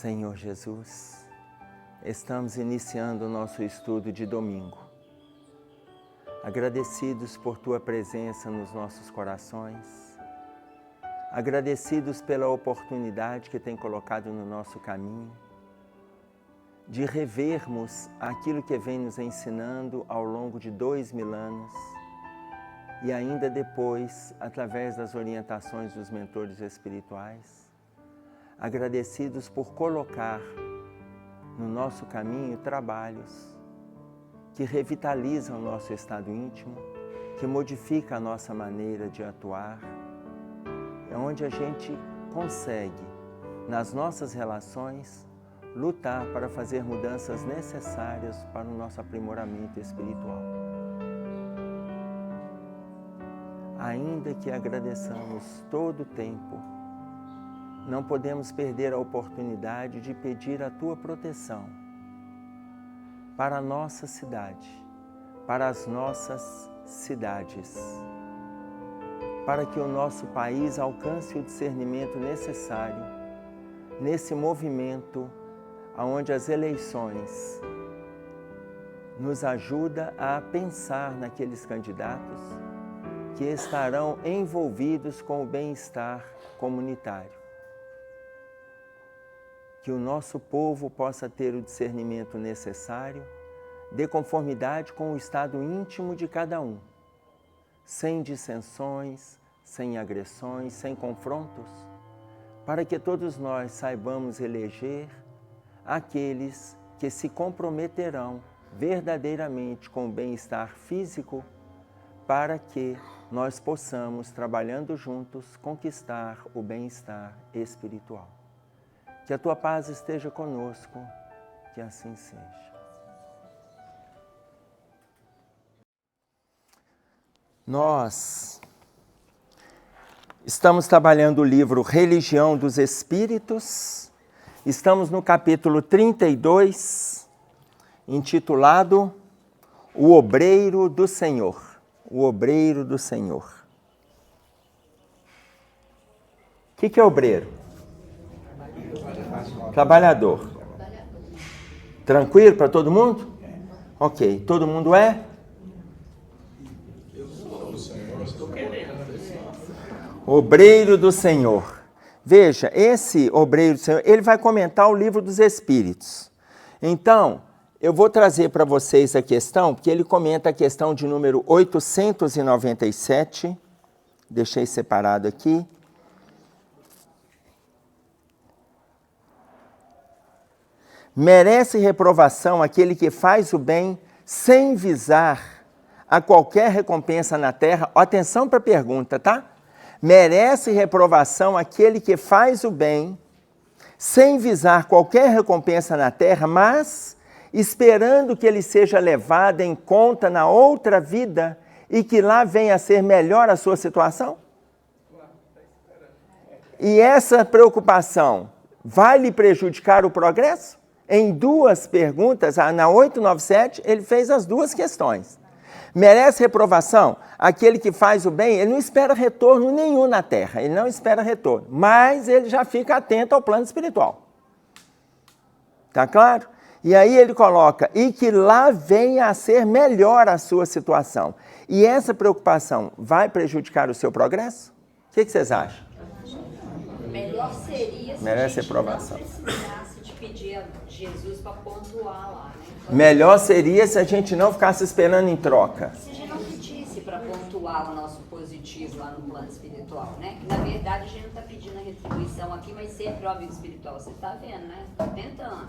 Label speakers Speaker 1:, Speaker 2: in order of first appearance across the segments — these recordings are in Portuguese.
Speaker 1: Senhor Jesus, estamos iniciando o nosso estudo de domingo. Agradecidos por Tua presença nos nossos corações, agradecidos pela oportunidade que tem colocado no nosso caminho, de revermos aquilo que vem nos ensinando ao longo de 2000 anos e ainda depois, através das orientações dos mentores espirituais, agradecidos por colocar no nosso caminho trabalhos que revitalizam o nosso estado íntimo, que modifica a nossa maneira de atuar, é onde a gente consegue, nas nossas relações, lutar para fazer mudanças necessárias para o nosso aprimoramento espiritual. Ainda que agradeçamos todo o tempo, não podemos perder a oportunidade de pedir a Tua proteção para a nossa cidade, para as nossas cidades, para que o nosso país alcance o discernimento necessário nesse movimento onde as eleições nos ajudam a pensar naqueles candidatos que estarão envolvidos com o bem-estar comunitário. Que o nosso povo possa ter o discernimento necessário, de conformidade com o estado íntimo de cada um, sem dissensões, sem agressões, sem confrontos, para que todos nós saibamos eleger aqueles que se comprometerão verdadeiramente com o bem-estar físico, para que nós possamos, trabalhando juntos, conquistar o bem-estar espiritual. Que a Tua paz esteja conosco, que assim seja. Nós estamos trabalhando o livro Religião dos Espíritos, estamos no capítulo 32, intitulado O Obreiro do Senhor. O Obreiro do Senhor. O que é obreiro? Trabalhador. Tranquilo para todo mundo? Ok. Todo mundo é? Obreiro do Senhor. Veja, esse obreiro do Senhor, ele vai comentar o livro dos Espíritos. Então, eu vou trazer para vocês a questão, porque ele comenta a questão de número 897. Deixei separado aqui. Merece reprovação aquele que faz o bem sem visar a qualquer recompensa na terra? Atenção para a pergunta, tá? Merece reprovação aquele que faz o bem sem visar qualquer recompensa na terra, mas esperando que ele seja levado em conta na outra vida e que lá venha a ser melhor a sua situação? E essa preocupação vai lhe prejudicar o progresso? Em duas perguntas, na 897, ele fez as duas questões. Merece reprovação aquele que faz o bem, ele não espera retorno nenhum na terra, ele não espera retorno, mas ele já fica atento ao plano espiritual. Tá claro? E aí ele coloca, e que lá venha a ser melhor a sua situação. E essa preocupação vai prejudicar o seu progresso? O que vocês acham?
Speaker 2: Melhor seria se
Speaker 1: merece
Speaker 2: a gente
Speaker 1: reprovação.
Speaker 2: não precisasse de pedir a Jesus para pontuar lá, né?
Speaker 1: Melhor seria se a gente não ficasse esperando em troca.
Speaker 2: Se a gente não pedisse para pontuar o nosso positivo lá no plano espiritual, né? Na verdade, a gente não está pedindo a retribuição aqui, mas sempre o amigo espiritual, você está vendo, né? Está tentando.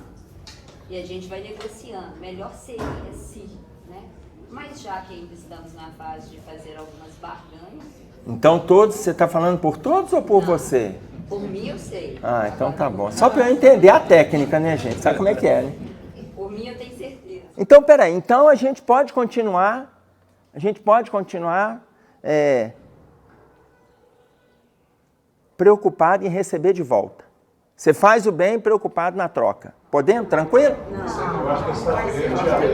Speaker 2: E a gente vai negociando. Melhor seria se, né? Mas já que ainda estamos na fase de fazer algumas barganhas...
Speaker 1: Então todos, você está falando por todos ou por você?
Speaker 2: Por mim eu sei.
Speaker 1: Ah, então tá bom. Só para eu entender a técnica, né, gente? Sabe como é que é, né?
Speaker 2: Por mim eu tenho certeza.
Speaker 1: Então, peraí. Então a gente pode continuar. Preocupado em receber de volta. Você faz o bem preocupado na troca. Podemos? Tranquilo?
Speaker 2: Não.
Speaker 3: Eu acho que essa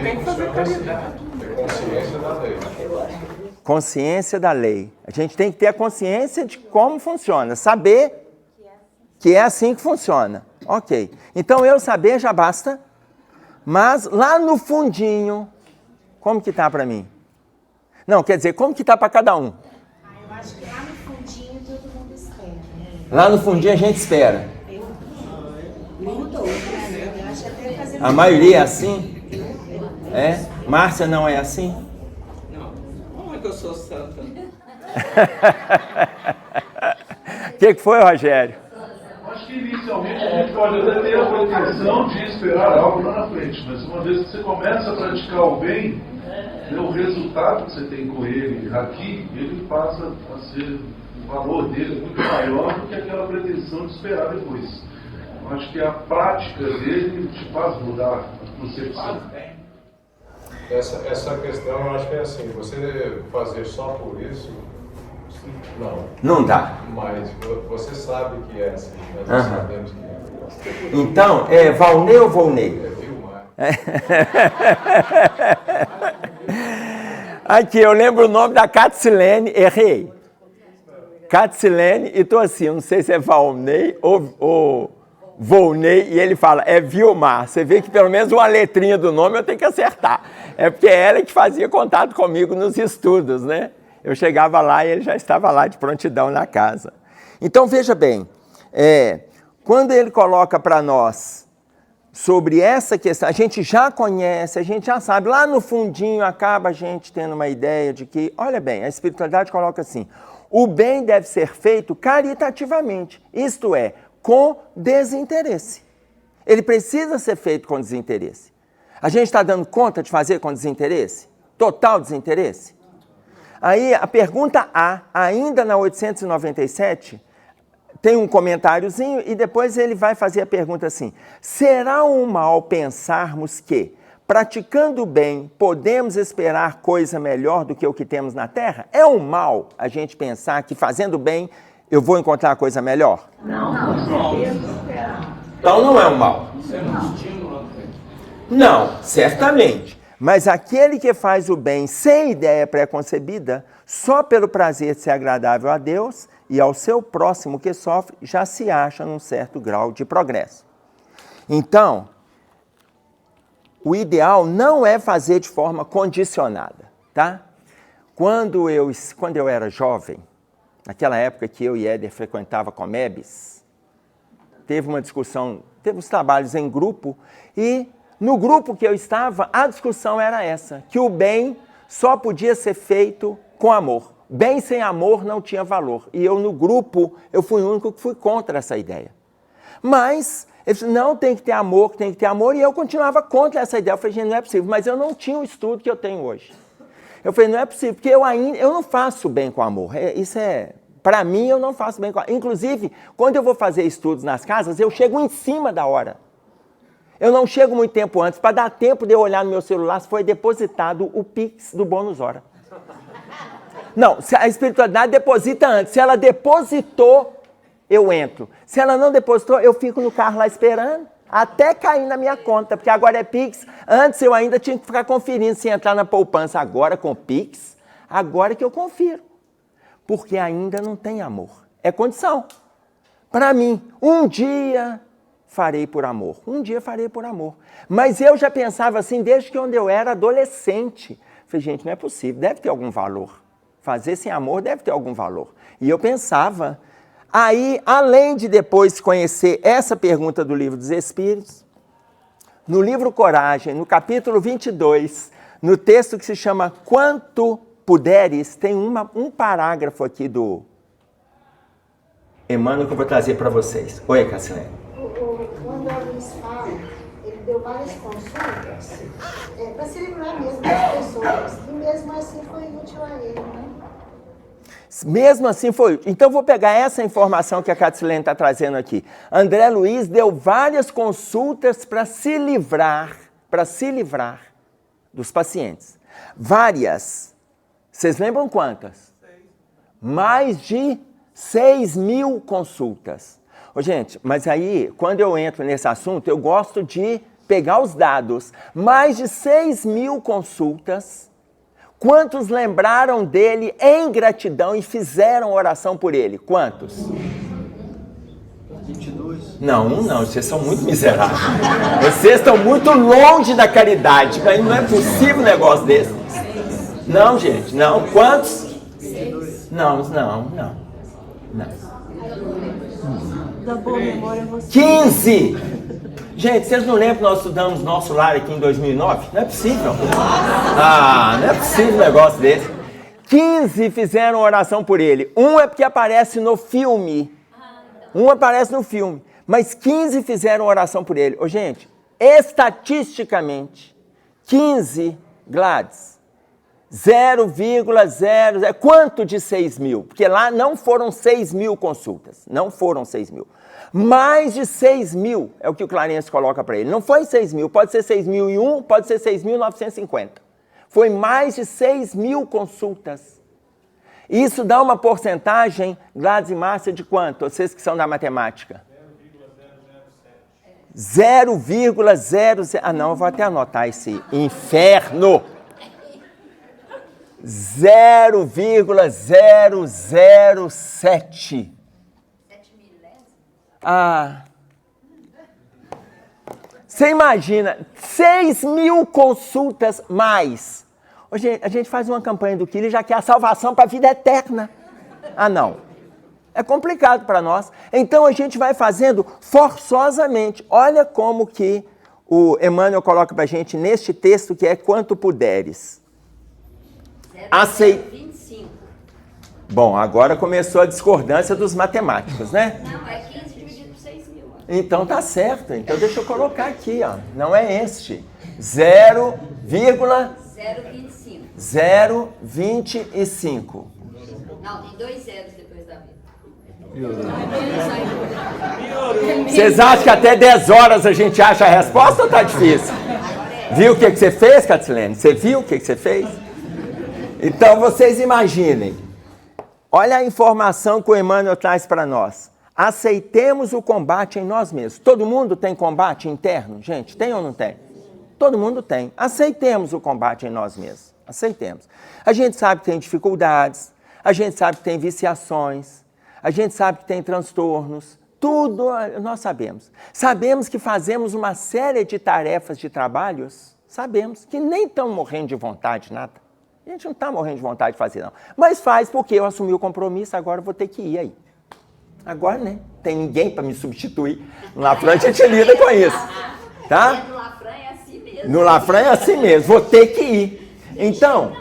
Speaker 3: tem que fazer caridade. Consciência da lei.
Speaker 1: Consciência da lei. A gente tem que ter a consciência de como funciona. Saber que é assim que funciona. Ok. Então eu saber já basta, mas lá no fundinho, como que tá para mim? Não, quer dizer, como que tá para cada um?
Speaker 4: Eu acho que lá no fundinho todo mundo espera.
Speaker 1: Lá no fundinho a gente espera.
Speaker 4: Mudou, né? Eu acho até fazer.
Speaker 1: A maioria é assim? É? Márcia não é assim?
Speaker 5: Não, como é que eu sou santa?
Speaker 1: O que foi, Rogério?
Speaker 3: Acho que inicialmente a gente pode até ter a pretensão de esperar algo lá na frente, mas uma vez que você começa a praticar o bem, o resultado que você tem com ele aqui, ele passa a ser, o valor dele muito maior do que aquela pretensão de esperar depois. Eu acho que a prática dele te faz mudar a concepção.
Speaker 6: Essa questão, eu acho que é assim, você fazer só por isso, não.
Speaker 1: Não dá.
Speaker 6: Mas você sabe que é assim, nós sabemos que é.
Speaker 1: Então, é Valnei ou Volnei?
Speaker 6: É Vilmar.
Speaker 1: Aqui, eu lembro o nome da Catsilene, errei. Catsilene, e tô assim, eu não sei se é Valnei ou Volnei, e ele fala, é Vilmar. Você vê que pelo menos uma letrinha do nome eu tenho que acertar. É porque é ela que fazia contato comigo nos estudos, né? Eu chegava lá e ele já estava lá de prontidão na casa. Então, veja bem, quando ele coloca para nós sobre essa questão, a gente já conhece, a gente já sabe, lá no fundinho acaba a gente tendo uma ideia de que, olha bem, a espiritualidade coloca assim, o bem deve ser feito caritativamente, isto é, com desinteresse. Ele precisa ser feito com desinteresse. A gente está dando conta de fazer com desinteresse? Total desinteresse? Aí a pergunta A, ainda na 897, tem um comentáriozinho e depois ele vai fazer a pergunta assim, será um mal pensarmos que, praticando o bem, podemos esperar coisa melhor do que o que temos na Terra? É um mal a gente pensar que fazendo bem eu vou encontrar coisa melhor?
Speaker 4: Não.
Speaker 1: Então não é um mal.
Speaker 5: Isso é um estímulo.
Speaker 1: Não, certamente. Mas aquele que faz o bem sem ideia pré-concebida, só pelo prazer de ser agradável a Deus e ao seu próximo que sofre, já se acha num certo grau de progresso. Então, o ideal não é fazer de forma condicionada, tá? Quando eu era jovem, naquela época que eu e Éder frequentava Comebes, teve uma discussão, teve uns trabalhos em grupo e no grupo que eu estava, a discussão era essa, que o bem só podia ser feito com amor. Bem sem amor não tinha valor. E eu no grupo, eu fui o único que fui contra essa ideia. Mas, ele disse, não, tem que ter amor, e eu continuava contra essa ideia. Eu falei, gente, não é possível, mas eu não tinha o estudo que eu tenho hoje. Eu falei, não é possível, porque eu não faço bem com amor. Para mim, eu não faço bem com amor. Inclusive, quando eu vou fazer estudos nas casas, eu chego em cima da hora. Eu não chego muito tempo antes, para dar tempo de eu olhar no meu celular se foi depositado o Pix do Bônus Hora. Não, se a espiritualidade deposita antes. Se ela depositou, eu entro. Se ela não depositou, eu fico no carro lá esperando, até cair na minha conta, porque agora é Pix. Antes eu ainda tinha que ficar conferindo se entrar na poupança. Agora com Pix, agora que eu confiro. Porque ainda não tem amor. É condição. Para mim, um dia farei por amor. Um dia farei por amor. Mas eu já pensava assim desde que quando eu era adolescente. Falei, gente, não é possível, deve ter algum valor. Fazer sem amor deve ter algum valor. E eu pensava. Aí, além de depois conhecer essa pergunta do Livro dos Espíritos, no livro Coragem, no capítulo 22, no texto que se chama Quanto Puderes, tem um parágrafo aqui do Emmanuel que eu vou trazer para vocês. Oi, Cassilene.
Speaker 4: Quando a Luiz fala, ele deu várias consultas para se livrar mesmo das pessoas. E mesmo assim foi útil a ele, né?
Speaker 1: Mesmo assim foi. Então vou pegar essa informação que a Catsilene está trazendo aqui. André Luiz deu várias consultas para se livrar dos pacientes. Várias. Vocês lembram quantas? 6. Mais de 6.000 consultas. Ô, gente, mas aí, quando eu entro nesse assunto, eu gosto de pegar os dados. Mais de 6.000 consultas. Quantos lembraram dele em gratidão e fizeram oração por ele? Quantos?
Speaker 5: 22.
Speaker 1: Não, vocês são muito miseráveis. Vocês estão muito longe da caridade. Não é possível um negócio desse. Não, gente, não. Quantos? 6. Não.
Speaker 7: Da boa memória você.
Speaker 1: 15! Gente, vocês não lembram que nós estudamos nosso lar aqui em 2009? Não é possível. Não é possível um negócio desse. 15 fizeram oração por ele. Um é porque aparece no filme. Mas 15 fizeram oração por ele. Ô, gente, estatisticamente, 15, Gladys, 0,00, quanto de 6 mil? Porque lá não foram 6 mil consultas, mais de 6 mil é o que o Clarence coloca para ele. Não foi 6 mil, pode ser 6.001, pode ser 6.950. Foi mais de 6 mil consultas. Isso dá uma porcentagem, Gladys e Márcia, de quanto? Vocês que são da matemática. 0,00. Não, eu vou até anotar esse inferno. 0,007. Você imagina, 6 mil consultas mais. Hoje a gente faz uma campanha do Kili já que é a salvação para a vida eterna. Não. É complicado para nós. Então a gente vai fazendo forçosamente. Olha como que o Emmanuel coloca para a gente neste texto que é quanto puderes.
Speaker 2: 0,25.
Speaker 1: Bom, agora começou a discordância dos matemáticos, né?
Speaker 2: Não, é 15 dividido por 6 mil.
Speaker 1: Então tá certo. Então deixa eu colocar aqui, ó. Não é este. 0,025. 0,25.
Speaker 2: Não, tem 2 zeros depois da vida.
Speaker 1: Vocês acham que até 10 horas a gente acha a resposta ou tá difícil? Viu o que você fez, Catilene? Você viu o que você fez? Então vocês imaginem. Olha a informação que o Emmanuel traz para nós. Aceitemos o combate em nós mesmos. Todo mundo tem combate interno, gente? Tem ou não tem? Todo mundo tem. Aceitemos o combate em nós mesmos. Aceitemos. A gente sabe que tem dificuldades, a gente sabe que tem viciações, a gente sabe que tem transtornos, tudo nós sabemos. Sabemos que fazemos uma série de tarefas, de trabalhos, sabemos que nem estão morrendo de vontade, nada. A gente não está morrendo de vontade de fazer, não. Mas faz porque eu assumi o compromisso, agora eu vou ter que ir aí. Agora, né? Tem ninguém para me substituir. No Lafran a gente lida com isso. Tá?
Speaker 2: No Lafran é assim mesmo.
Speaker 1: No Lafran é assim mesmo, vou ter que ir. Então,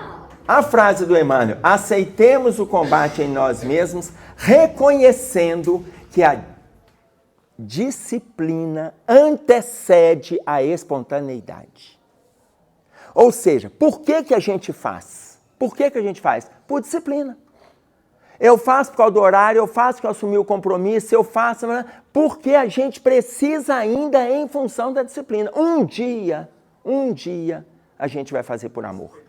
Speaker 1: a frase do Emmanuel, aceitemos o combate em nós mesmos, reconhecendo que a disciplina antecede a espontaneidade. Ou seja, por que a gente faz? Por que a gente faz? Por disciplina. Eu faço por causa do horário, eu faço porque eu assumi o compromisso, eu faço porque a gente precisa ainda em função da disciplina. Um dia, a gente vai fazer por amor.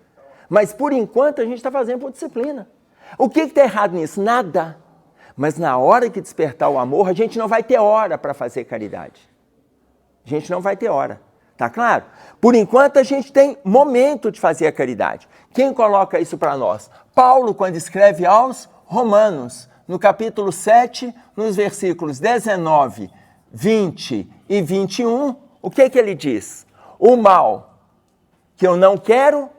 Speaker 1: Mas por enquanto a gente está fazendo por disciplina. O que está errado nisso? Nada. Mas na hora que despertar o amor, a gente não vai ter hora para fazer caridade. A gente não vai ter hora. Tá claro? Por enquanto a gente tem momento de fazer a caridade. Quem coloca isso para nós? Paulo, quando escreve aos Romanos, no capítulo 7, nos versículos 19, 20 e 21, o que ele diz? O mal que eu não quero...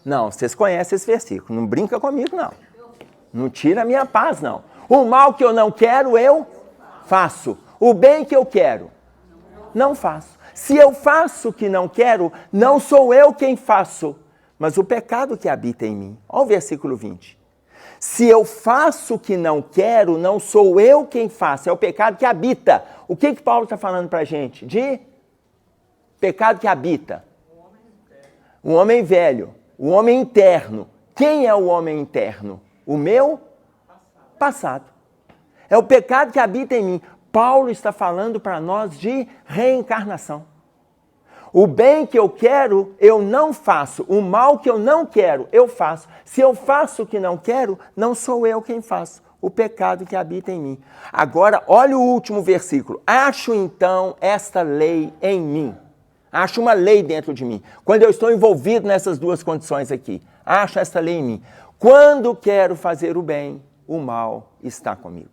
Speaker 1: Não, vocês conhecem esse versículo, não brinca comigo, não. Não tira a minha paz, não. O mal que eu não quero, eu faço. O bem que eu quero, não faço. Se eu faço o que não quero, não sou eu quem faço, mas o pecado que habita em mim. Olha o versículo 20. Se eu faço o que não quero, não sou eu quem faço, é o pecado que habita. O que Paulo está falando para a gente? De pecado que habita. O homem velho, o homem interno. Quem é o homem interno? O meu passado. É o pecado que habita em mim. Paulo está falando para nós de reencarnação. O bem que eu quero, eu não faço. O mal que eu não quero, eu faço. Se eu faço o que não quero, não sou eu quem faço. O pecado que habita em mim. Agora, olha o último versículo. Acho então esta lei em mim. Acho uma lei dentro de mim. Quando eu estou envolvido nessas duas condições aqui. Acho esta lei em mim. Quando quero fazer o bem, o mal está comigo.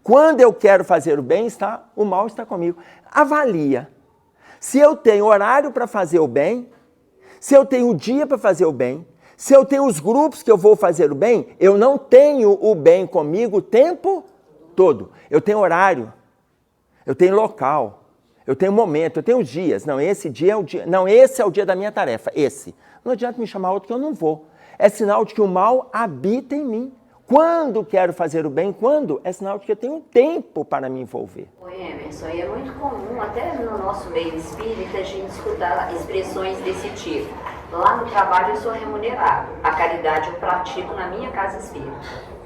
Speaker 1: Quando eu quero fazer o bem, o mal está comigo. Avalia. Se eu tenho horário para fazer o bem, se eu tenho o dia para fazer o bem, se eu tenho os grupos que eu vou fazer o bem, eu não tenho o bem comigo o tempo todo. Eu tenho horário, eu tenho local, eu tenho momento, eu tenho os dias. Não, esse dia é o dia. Não, esse é o dia da minha tarefa. Esse. Não adianta me chamar outro que eu não vou. É sinal de que o mal habita em mim. Quando quero fazer o bem, quando? É sinal de que eu tenho tempo para me envolver.
Speaker 2: Ô Emerson, e é muito comum, até no nosso meio espírita, a gente escutar expressões desse tipo. Lá no trabalho eu sou remunerado, a caridade eu pratico na minha casa espírita.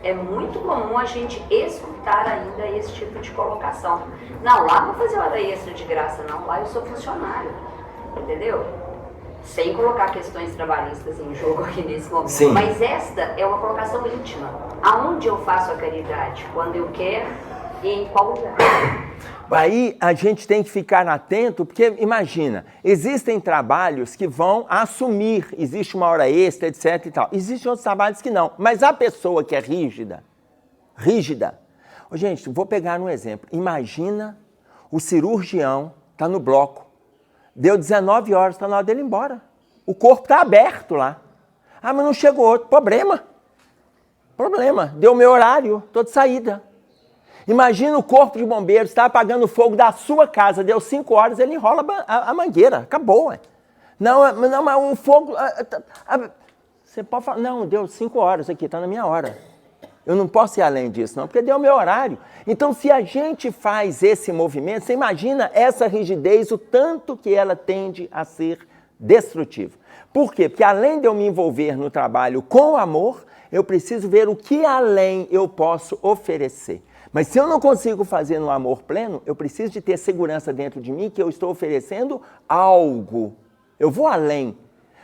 Speaker 2: É muito comum a gente escutar ainda esse tipo de colocação. Não, lá não vou fazer hora extra de graça não, lá eu sou funcionário, entendeu? Sem colocar questões trabalhistas em jogo aqui nesse momento.
Speaker 1: Sim.
Speaker 2: Mas esta é uma colocação íntima. Aonde eu faço a caridade? Quando eu quero e em qual lugar?
Speaker 1: Aí a gente tem que ficar atento, porque imagina, existem trabalhos que vão assumir, existe uma hora extra, etc e tal. Existem outros trabalhos que não, mas a pessoa que é rígida. Ô, gente, vou pegar um exemplo. Imagina o cirurgião, está no bloco, deu 19 horas, está na hora dele ir embora. O corpo está aberto lá. Ah, mas não chegou outro. Problema. Deu meu horário, estou de saída. Imagina o corpo de bombeiros, está apagando o fogo da sua casa, deu 5 horas, ele enrola a mangueira, acabou. Ué. Não, mas o fogo... Você pode falar, não, deu 5 horas aqui, está na minha hora. Eu não posso ir além disso, não, porque deu meu horário. Então, se a gente faz esse movimento, você imagina essa rigidez, o tanto que ela tende a ser destrutiva. Por quê? Porque além de eu me envolver no trabalho com amor, eu preciso ver o que além eu posso oferecer. Mas se eu não consigo fazer no amor pleno, eu preciso de ter segurança dentro de mim que eu estou oferecendo algo. Eu vou além.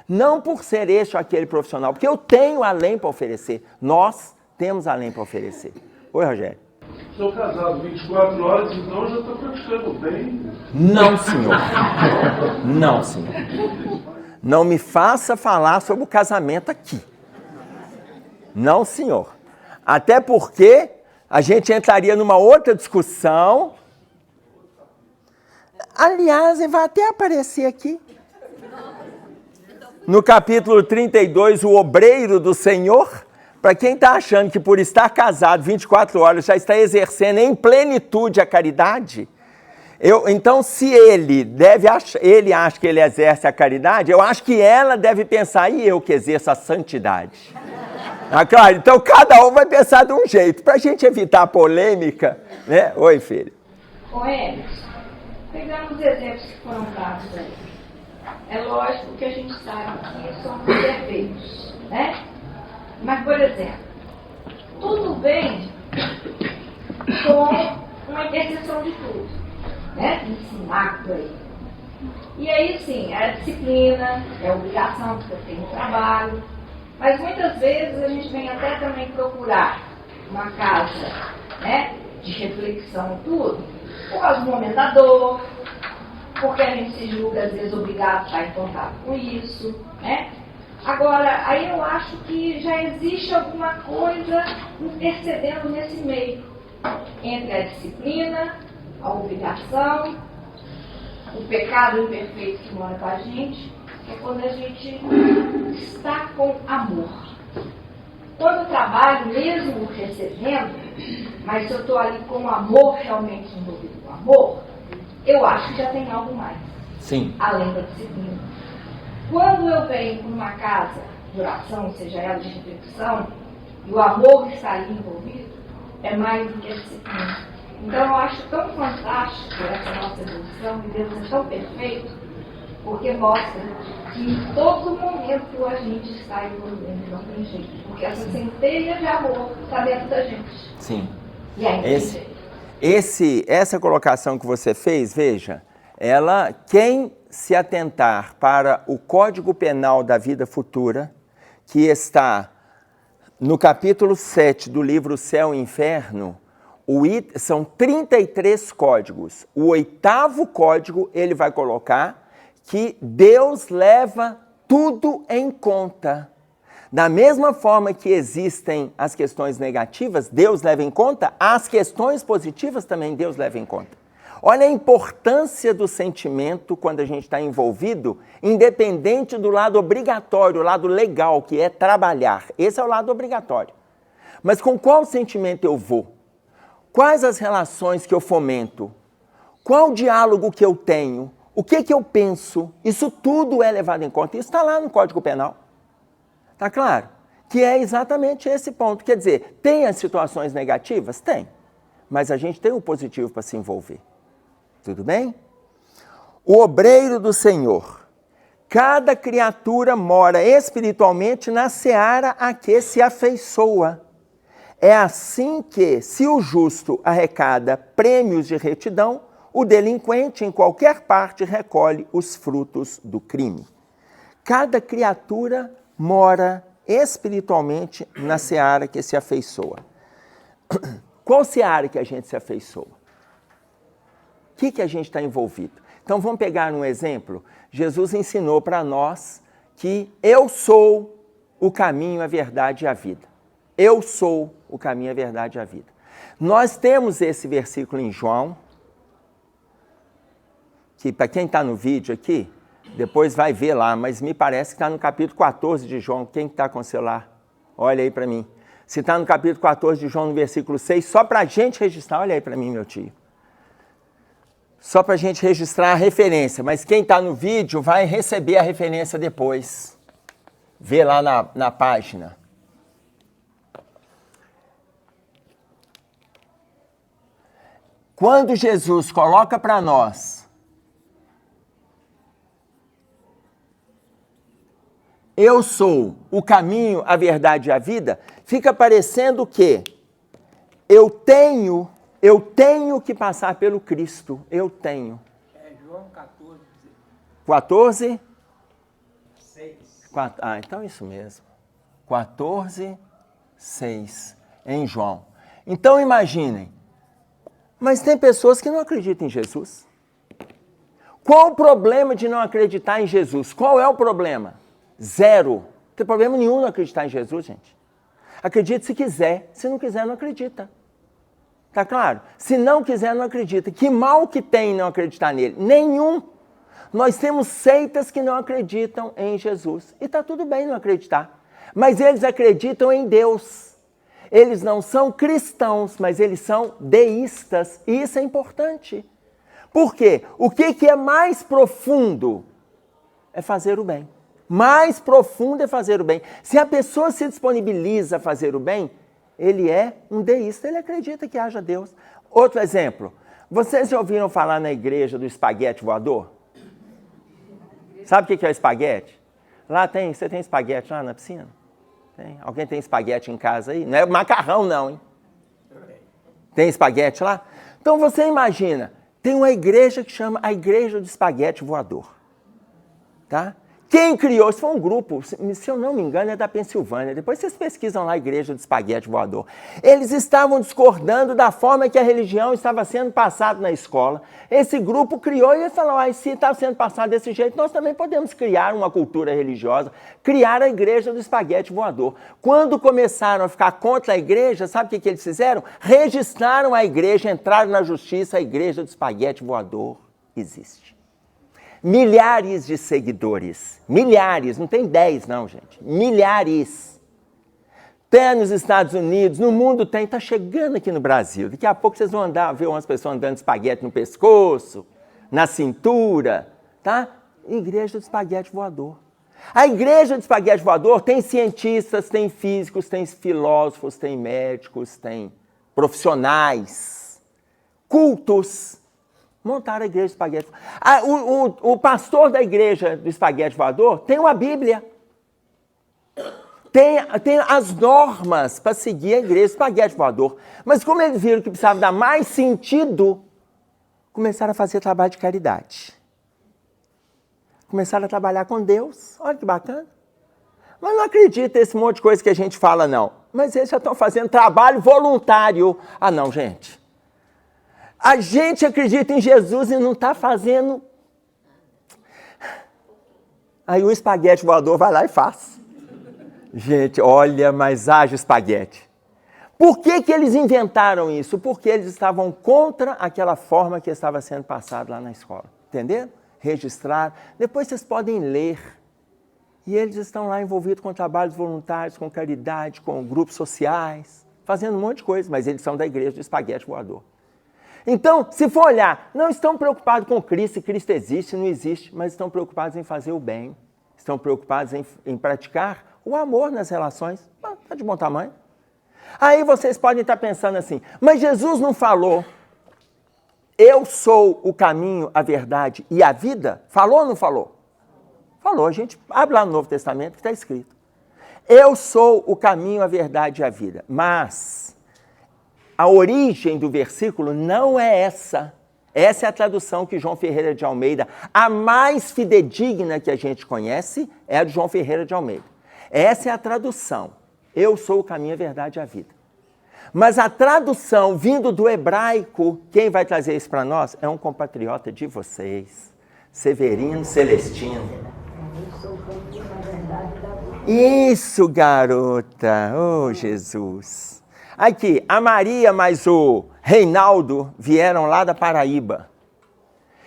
Speaker 1: Não por ser este ou aquele profissional, porque eu tenho além para oferecer. Nós temos além para oferecer. Oi, Rogério.
Speaker 3: Sou casado 24 horas, então eu já estou praticando bem.
Speaker 1: Não, senhor. Não, senhor. Não me faça falar sobre o casamento aqui. Não, senhor. Até porque a gente entraria numa outra discussão. Aliás, vai até aparecer aqui. No capítulo 32, o obreiro do Senhor, para quem está achando que por estar casado 24 horas já está exercendo em plenitude a caridade, então se ele acha que ele exerce a caridade, eu acho que ela deve pensar, e eu que exerço a santidade? Claro, então cada um vai pensar de um jeito, para a gente evitar a polêmica, né? Oi, filho.
Speaker 8: Ô, Emerson, pegando os exemplos que foram dados aí, é lógico que a gente sabe que somos perfeitos, né? Mas, por exemplo, tudo bem com uma interseção de tudo, né? Ensinar por aí. E aí, sim, é a disciplina, é a obrigação que você tem no trabalho. Mas muitas vezes a gente vem até também procurar uma casa, né, de reflexão e tudo, por causa do momento da dor, porque a gente se julga às vezes obrigado a estar em contato com isso, né? Agora, aí eu acho que já existe alguma coisa intercedendo nesse meio, entre a disciplina, a obrigação, o pecado imperfeito que mora com a gente, é quando a gente está com amor. Quando eu trabalho, mesmo recebendo, mas se eu estou ali com amor, realmente envolvido com amor, eu acho que já tem algo mais.
Speaker 1: Sim.
Speaker 8: Além da disciplina. Quando eu venho para uma casa de oração, seja ela de reflexão, e o amor está ali envolvido, é mais do que a disciplina. Então eu acho tão fantástico essa nossa evolução, e Deus é tão perfeito, porque mostra que em todo momento a gente está evoluindo, não tem jeito. Porque essa centelha de amor está dentro da gente.
Speaker 1: Sim.
Speaker 8: E aí
Speaker 1: Essa colocação que você fez, veja, quem se atentar para o Código Penal da Vida Futura, que está no capítulo 7 do livro Céu e Inferno, são 33 códigos. O 8º código ele vai colocar que Deus leva tudo em conta. Da mesma forma que existem as questões negativas, Deus leva em conta, as questões positivas também Deus leva em conta. Olha a importância do sentimento quando a gente está envolvido, independente do lado obrigatório, o lado legal, que é trabalhar. Esse é o lado obrigatório. Mas com qual sentimento eu vou? Quais as relações que eu fomento? Qual o diálogo que eu tenho? O que eu penso? Isso tudo é levado em conta. Isso está lá no Código Penal. Está claro? Que é exatamente esse ponto. Quer dizer, tem as situações negativas? Tem. Mas a gente tem o positivo para se envolver. Tudo bem? O obreiro do Senhor. Cada criatura mora espiritualmente na seara a que se afeiçoa. É assim que, se o justo arrecada prêmios de retidão, o delinquente em qualquer parte recolhe os frutos do crime. Cada criatura mora espiritualmente na seara que se afeiçoa. Qual seara que a gente se afeiçoa? O que a gente está envolvido? Então vamos pegar um exemplo. Jesus ensinou para nós que eu sou o caminho, a verdade e a vida. Eu sou o caminho, a verdade e a vida. Nós temos esse versículo em João, que para quem está no vídeo aqui, depois vai ver lá, mas me parece que está no capítulo 14 de João. Quem está com o celular? Olha aí para mim. Se está no capítulo 14 de João, no versículo 6, só para a gente registrar, olha aí para mim, meu tio. Só para a gente registrar a referência, mas quem está no vídeo vai receber a referência depois. Vê lá na página. Quando Jesus coloca para nós, eu sou o caminho, a verdade e a vida, fica parecendo que eu tenho que passar pelo Cristo. Eu tenho.
Speaker 5: É João 14.
Speaker 1: 14?
Speaker 5: 6.
Speaker 1: Então isso mesmo. 14, 6. Em João. Então imaginem. Mas tem pessoas que não acreditam em Jesus. Qual o problema de não acreditar em Jesus? Qual é o problema? Zero. Não tem problema nenhum não acreditar em Jesus, gente. Acredite se quiser. Se não quiser, não acredita. Tá claro? Se não quiser, não acredita. Que mal que tem não acreditar nele? Nenhum. Nós temos seitas que não acreditam em Jesus. E tá tudo bem não acreditar. Mas eles acreditam em Deus. Eles não são cristãos, mas eles são deístas. E isso é importante. Por quê? O que é mais profundo? É fazer o bem. Mais profundo é fazer o bem. Se a pessoa se disponibiliza a fazer o bem, ele é um deísta, ele acredita que haja Deus. Outro exemplo, vocês já ouviram falar na igreja do espaguete voador? Sabe o que é o espaguete? Lá tem, você tem espaguete lá na piscina? Tem? Alguém tem espaguete em casa aí? Não é macarrão não, hein? Tem espaguete lá? Então você imagina, tem uma igreja que chama a Igreja do Espaguete Voador. Tá? Quem criou? Isso foi um grupo, se eu não me engano, é da Pensilvânia. Depois vocês pesquisam lá a Igreja do Espaguete Voador. Eles estavam discordando da forma que a religião estava sendo passada na escola. Esse grupo criou e ele falou, se está sendo passado desse jeito, nós também podemos criar uma cultura religiosa, criar a Igreja do Espaguete Voador. Quando começaram a ficar contra a igreja, sabe o que eles fizeram? Registraram a igreja, entraram na justiça, a Igreja do Espaguete Voador existe. Milhares de seguidores. Milhares, não tem 10 não, gente. Milhares. Tem nos Estados Unidos, no mundo tem, está chegando aqui no Brasil. Daqui a pouco vocês vão ver umas pessoas andando de espaguete no pescoço, na cintura, tá? Igreja do Espaguete Voador. A Igreja do Espaguete Voador tem cientistas, tem físicos, tem filósofos, tem médicos, tem profissionais, cultos. Montaram a Igreja do Espaguete Voador. O pastor da Igreja do Espaguete Voador tem uma Bíblia. Tem as normas para seguir a Igreja do Espaguete Voador. Mas como eles viram que precisava dar mais sentido, começaram a fazer trabalho de caridade. Começaram a trabalhar com Deus. Olha que bacana. Mas não acredita nesse monte de coisa que a gente fala, não. Mas eles já estão fazendo trabalho voluntário. Ah, não, gente. A gente acredita em Jesus e não está fazendo. Aí o espaguete voador vai lá e faz. Gente, olha, mas haja espaguete. Por que que eles inventaram isso? Porque eles estavam contra aquela forma que estava sendo passada lá na escola. Entenderam? Registrar. Depois vocês podem ler. E eles estão lá envolvidos com trabalhos voluntários, com caridade, com grupos sociais, fazendo um monte de coisa, mas eles são da igreja do espaguete voador. Então, se for olhar, não estão preocupados com Cristo, se Cristo existe, não existe, mas estão preocupados em fazer o bem, estão preocupados em praticar o amor nas relações. Está de bom tamanho. Aí vocês podem estar pensando assim, mas Jesus não falou, eu sou o caminho, a verdade e a vida? Falou ou não falou? Falou, a gente abre lá no Novo Testamento que está escrito. Eu sou o caminho, a verdade e a vida. Mas a origem do versículo não é essa. Essa é a tradução que João Ferreira de Almeida, a mais fidedigna que a gente conhece, é a de João Ferreira de Almeida. Essa é a tradução. Eu sou o caminho, a verdade e a vida. Mas a tradução vindo do hebraico, quem vai trazer isso para nós? É um compatriota de vocês, Severino Celestino. Isso, garota! Oh, Jesus! Aqui, a Maria mais o Reinaldo vieram lá da Paraíba.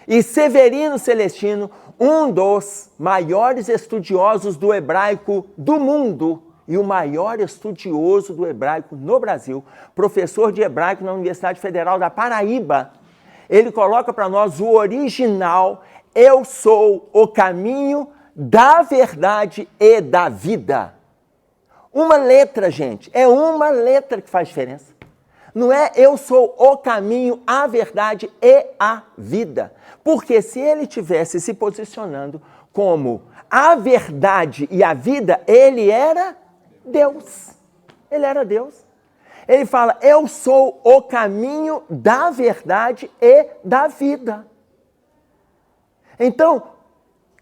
Speaker 1: E Severino Celestino, um dos maiores estudiosos do hebraico do mundo e o maior estudioso do hebraico no Brasil, professor de hebraico na Universidade Federal da Paraíba, ele coloca para nós o original, eu sou o caminho da verdade e da vida. Uma letra, gente, é uma letra que faz diferença. Não é eu sou o caminho, a verdade e a vida. Porque se ele tivesse se posicionando como a verdade e a vida, ele era Deus. Ele era Deus. Ele fala, eu sou o caminho da verdade e da vida. Então,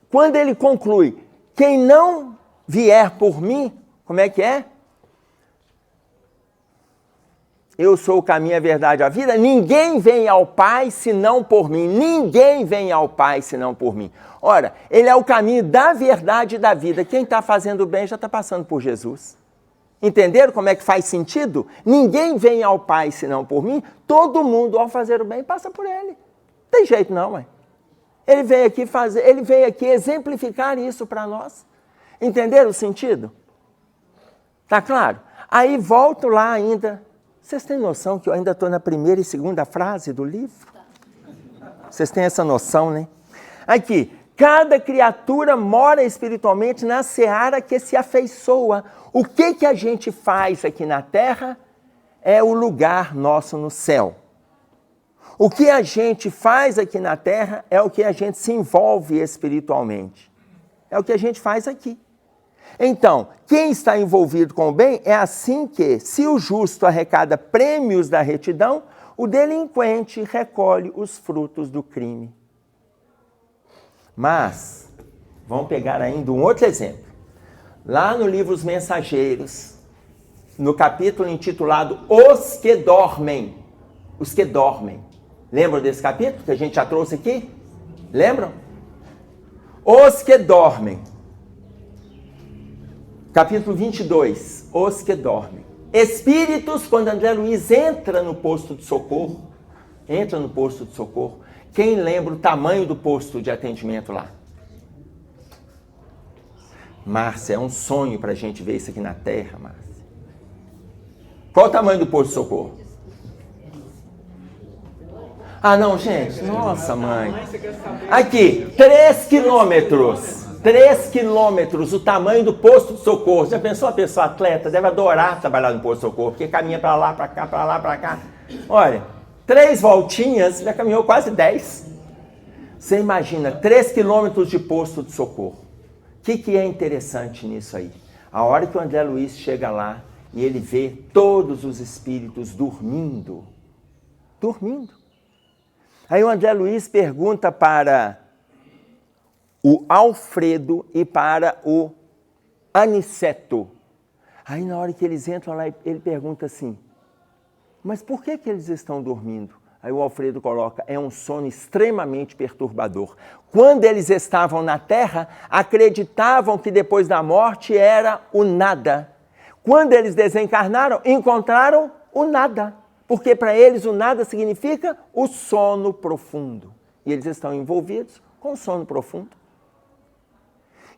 Speaker 1: quando ele conclui, quem não vier por mim, como é que é? Eu sou o caminho, a verdade e a vida. Ninguém vem ao Pai senão por mim. Ninguém vem ao Pai senão por mim. Ora, ele é o caminho da verdade e da vida. Quem está fazendo bem já está passando por Jesus. Entenderam como é que faz sentido? Ninguém vem ao Pai senão por mim. Todo mundo, ao fazer o bem, passa por ele. Não tem jeito não, mãe. Ele veio aqui exemplificar isso para nós. Entenderam o sentido? Tá claro? Aí volto lá ainda. Vocês têm noção que eu ainda estou na primeira e segunda frase do livro? Vocês têm essa noção, né? Aqui, cada criatura mora espiritualmente na seara que se afeiçoa. O que a gente faz aqui na terra é o lugar nosso no céu. O que a gente faz aqui na terra é o que a gente se envolve espiritualmente. É o que a gente faz aqui. Então, quem está envolvido com o bem é assim que, se o justo arrecada prêmios da retidão, o delinquente recolhe os frutos do crime. Mas, vamos pegar ainda um outro exemplo. Lá no livro Os Mensageiros, no capítulo intitulado Os que Dormem. Os que Dormem. Lembram desse capítulo que a gente já trouxe aqui? Lembram? Os que dormem. Capítulo 22, os que dormem. Espíritos, quando André Luiz entra no posto de socorro, quem lembra o tamanho do posto de atendimento lá? Márcia, é um sonho para a gente ver isso aqui na Terra, Márcia. Qual o tamanho do posto de socorro? Ah, não, gente, nossa, mãe. Aqui, 3 quilômetros. 3 quilômetros, o tamanho do posto de socorro. Já pensou a pessoa atleta? Deve adorar trabalhar no posto de socorro, porque caminha para lá, para cá, para lá, para cá. Olha, 3 voltinhas, já caminhou quase 10. Você imagina, 3 quilômetros de posto de socorro. O que é interessante nisso aí? A hora que o André Luiz chega lá e ele vê todos os espíritos dormindo. Dormindo. Aí o André Luiz pergunta para o Alfredo e para o Aniceto. Aí na hora que eles entram lá, ele pergunta assim, mas por que eles estão dormindo? Aí o Alfredo coloca, é um sono extremamente perturbador. Quando eles estavam na Terra, acreditavam que depois da morte era o nada. Quando eles desencarnaram, encontraram o nada. Porque para eles o nada significa o sono profundo. E eles estão envolvidos com o sono profundo.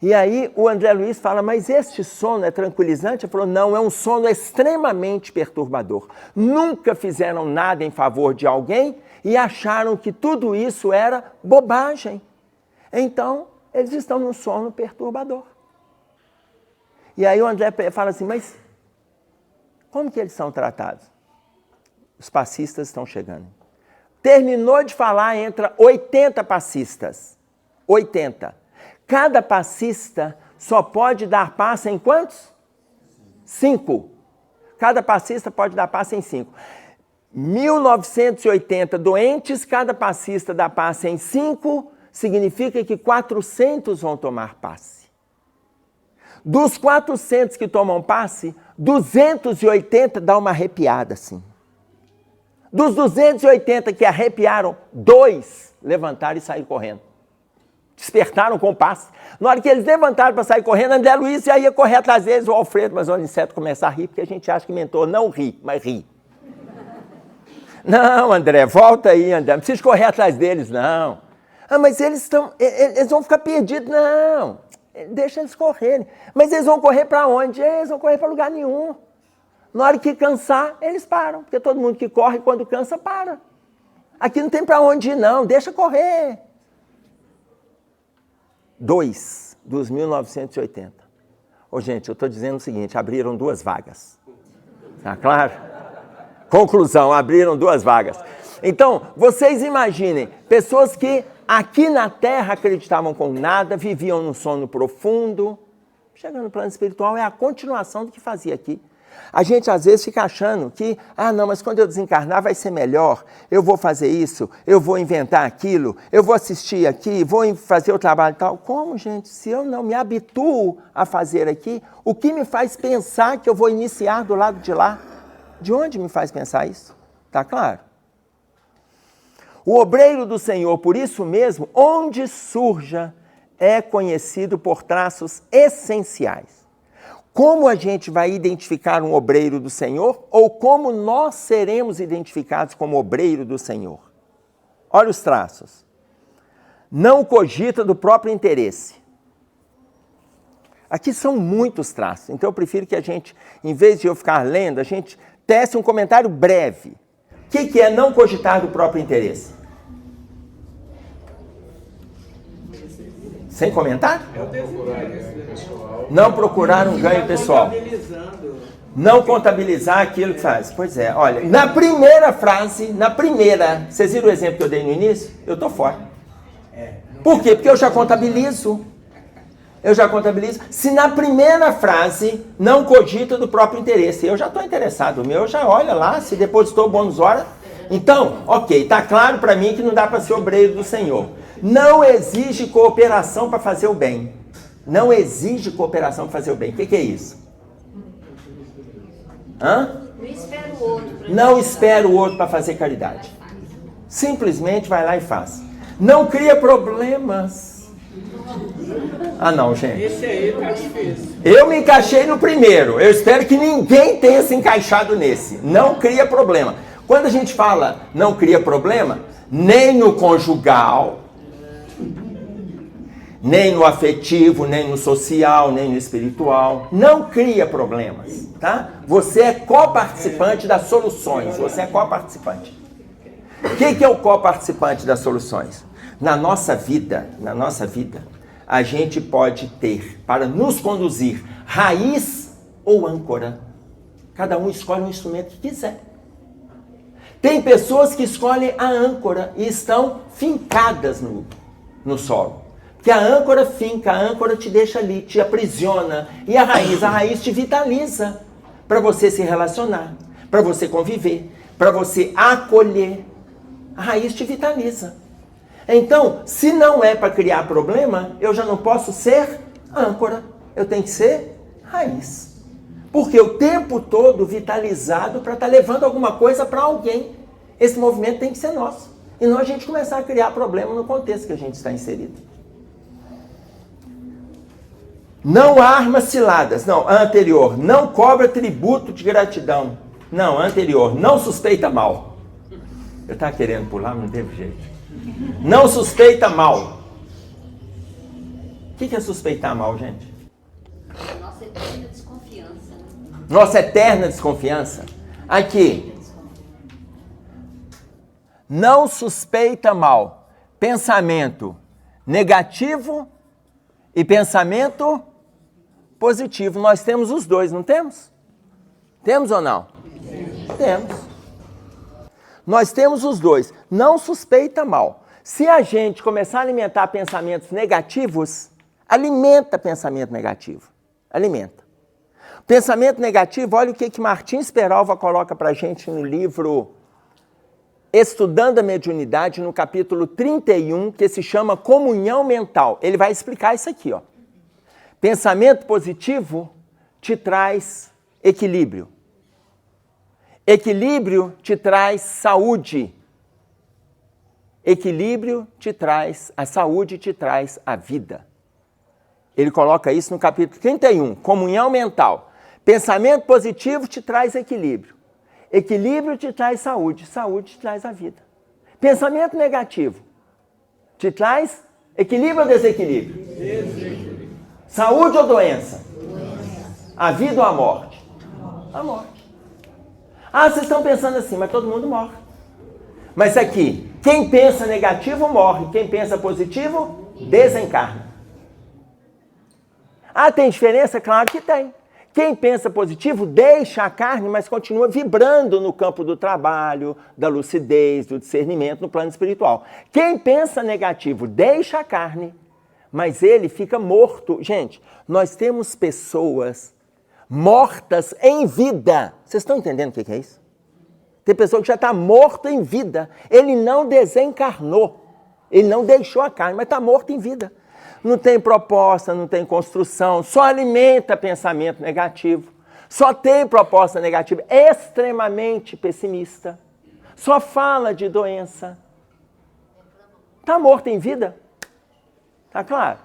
Speaker 1: E aí o André Luiz fala, mas este sono é tranquilizante? Ele falou, não, é um sono extremamente perturbador. Nunca fizeram nada em favor de alguém e acharam que tudo isso era bobagem. Então, eles estão num sono perturbador. E aí o André fala assim, mas como que eles são tratados? Os passistas estão chegando. Terminou de falar, entra 80 passistas. 80. Cada passista só pode dar passe em quantos? 5. Cada passista pode dar passe em 5. 1980 doentes, cada passista dá passe em 5, significa que 400 vão tomar passe. Dos 400 que tomam passe, 280 dá uma arrepiada assim. Dos 280 que arrepiaram, 2 levantaram e saíram correndo. Despertaram com o passe. Na hora que eles levantaram para sair correndo, André Luiz já ia correr atrás deles, o Alfredo, mas o Aniceto começa a rir, porque a gente acha que mentor não ri, mas ri. Não, André, volta aí, André, não precisa correr atrás deles, não. Ah, mas eles vão ficar perdidos, não. Deixa eles correrem. Mas eles vão correr para onde? Eles vão correr para lugar nenhum. Na hora que cansar, eles param, porque todo mundo que corre, quando cansa, para. Aqui não tem para onde ir, não, deixa correr. 2 dos 1980. Ô, gente, eu estou dizendo o seguinte, abriram 2 vagas. Tá claro? Conclusão, abriram 2 vagas. Então, vocês imaginem, pessoas que aqui na Terra acreditavam com nada, viviam num sono profundo. Chegando no plano espiritual é a continuação do que fazia aqui. A gente às vezes fica achando que, não, mas quando eu desencarnar vai ser melhor, eu vou fazer isso, eu vou inventar aquilo, eu vou assistir aqui, vou fazer o trabalho e tal. Como, gente? Se eu não me habituo a fazer aqui, o que me faz pensar que eu vou iniciar do lado de lá? De onde me faz pensar isso? Tá claro? O obreiro do Senhor, por isso mesmo, onde surja, é conhecido por traços essenciais. Como a gente vai identificar um obreiro do Senhor ou como nós seremos identificados como obreiro do Senhor? Olha os traços. Não cogita do próprio interesse. Aqui são muitos traços, então eu prefiro que a gente, em vez de eu ficar lendo, a gente teste um comentário breve. O que é não cogitar do próprio interesse? Sem comentário? Não procurar um ganho pessoal. Não contabilizar aquilo que faz. Pois é, olha, na primeira frase, vocês viram o exemplo que eu dei no início? Eu estou fora. Por quê? Porque eu já contabilizo. Se na primeira frase não cogita do próprio interesse, eu já estou interessado. O meu já olha lá, se depositou o bônus hora. Então, ok, está claro para mim que não dá para ser obreiro do Senhor. Não exige cooperação para fazer o bem. Não exige cooperação para fazer o bem. O que é isso? Não espera o outro para fazer caridade. Simplesmente vai lá e faz. Não cria problemas. Não, gente.
Speaker 5: Esse aí tá difícil.
Speaker 1: Eu me encaixei no primeiro. Eu espero que ninguém tenha se encaixado nesse. Não cria problema. Quando a gente fala não cria problema, nem no conjugal, nem no afetivo, nem no social, nem no espiritual. Não cria problemas, tá? Você é coparticipante das soluções. Você é coparticipante. O que é o coparticipante das soluções? Na nossa vida, a gente pode ter, para nos conduzir, raiz ou âncora. Cada um escolhe um instrumento que quiser. Tem pessoas que escolhem a âncora e estão fincadas no solo. Porque a âncora finca, a âncora te deixa ali, te aprisiona. E a raiz te vitaliza para você se relacionar, para você conviver, para você acolher. A raiz te vitaliza. Então, se não é para criar problema, eu já não posso ser âncora. Eu tenho que ser raiz. Porque o tempo todo vitalizado para estar levando alguma coisa para alguém. Esse movimento tem que ser nosso. E não a gente começar a criar problema no contexto que a gente está inserido. Não arma ciladas. Não, a anterior. Não cobra tributo de gratidão. Não, a anterior. Não suspeita mal. Eu estava querendo pular, mas não teve jeito. Não suspeita mal. O que é suspeitar mal, gente?
Speaker 2: Nossa eterna desconfiança. Né?
Speaker 1: Nossa eterna desconfiança. Aqui. Não suspeita mal. Pensamento negativo e pensamento positivo. Nós temos os dois, não temos? Temos ou não? Temos. Nós temos os dois. Não suspeita mal. Se a gente começar a alimentar pensamentos negativos, alimenta pensamento negativo. Alimenta. Pensamento negativo, olha o que Martins Peralva coloca pra gente no livro Estudando a Mediunidade, no capítulo 31, que se chama Comunhão Mental. Ele vai explicar isso aqui, ó. Pensamento positivo te traz equilíbrio. Equilíbrio te traz saúde. Equilíbrio te traz, a saúde te traz a vida. Ele coloca isso no capítulo 31, Comunhão Mental. Pensamento positivo te traz equilíbrio. Equilíbrio te traz saúde. Saúde te traz a vida. Pensamento negativo te traz equilíbrio ou desequilíbrio? Desequilíbrio. Saúde ou doença? Doença. A vida ou a morte? A morte. Ah, vocês estão pensando assim, mas todo mundo morre. Mas aqui, quem pensa negativo morre. Quem pensa positivo, desencarna. Ah, tem diferença? Claro que tem. Quem pensa positivo deixa a carne, mas continua vibrando no campo do trabalho, da lucidez, do discernimento, no plano espiritual. Quem pensa negativo deixa a carne, mas ele fica morto. Gente, nós temos pessoas mortas em vida. Vocês estão entendendo o que é isso? Tem pessoa que já está morto em vida. Ele não desencarnou. Ele não deixou a carne, mas está morto em vida. Não tem proposta, não tem construção, só alimenta pensamento negativo, só tem proposta negativa, é extremamente pessimista, só fala de doença. Está morto em vida? Está claro?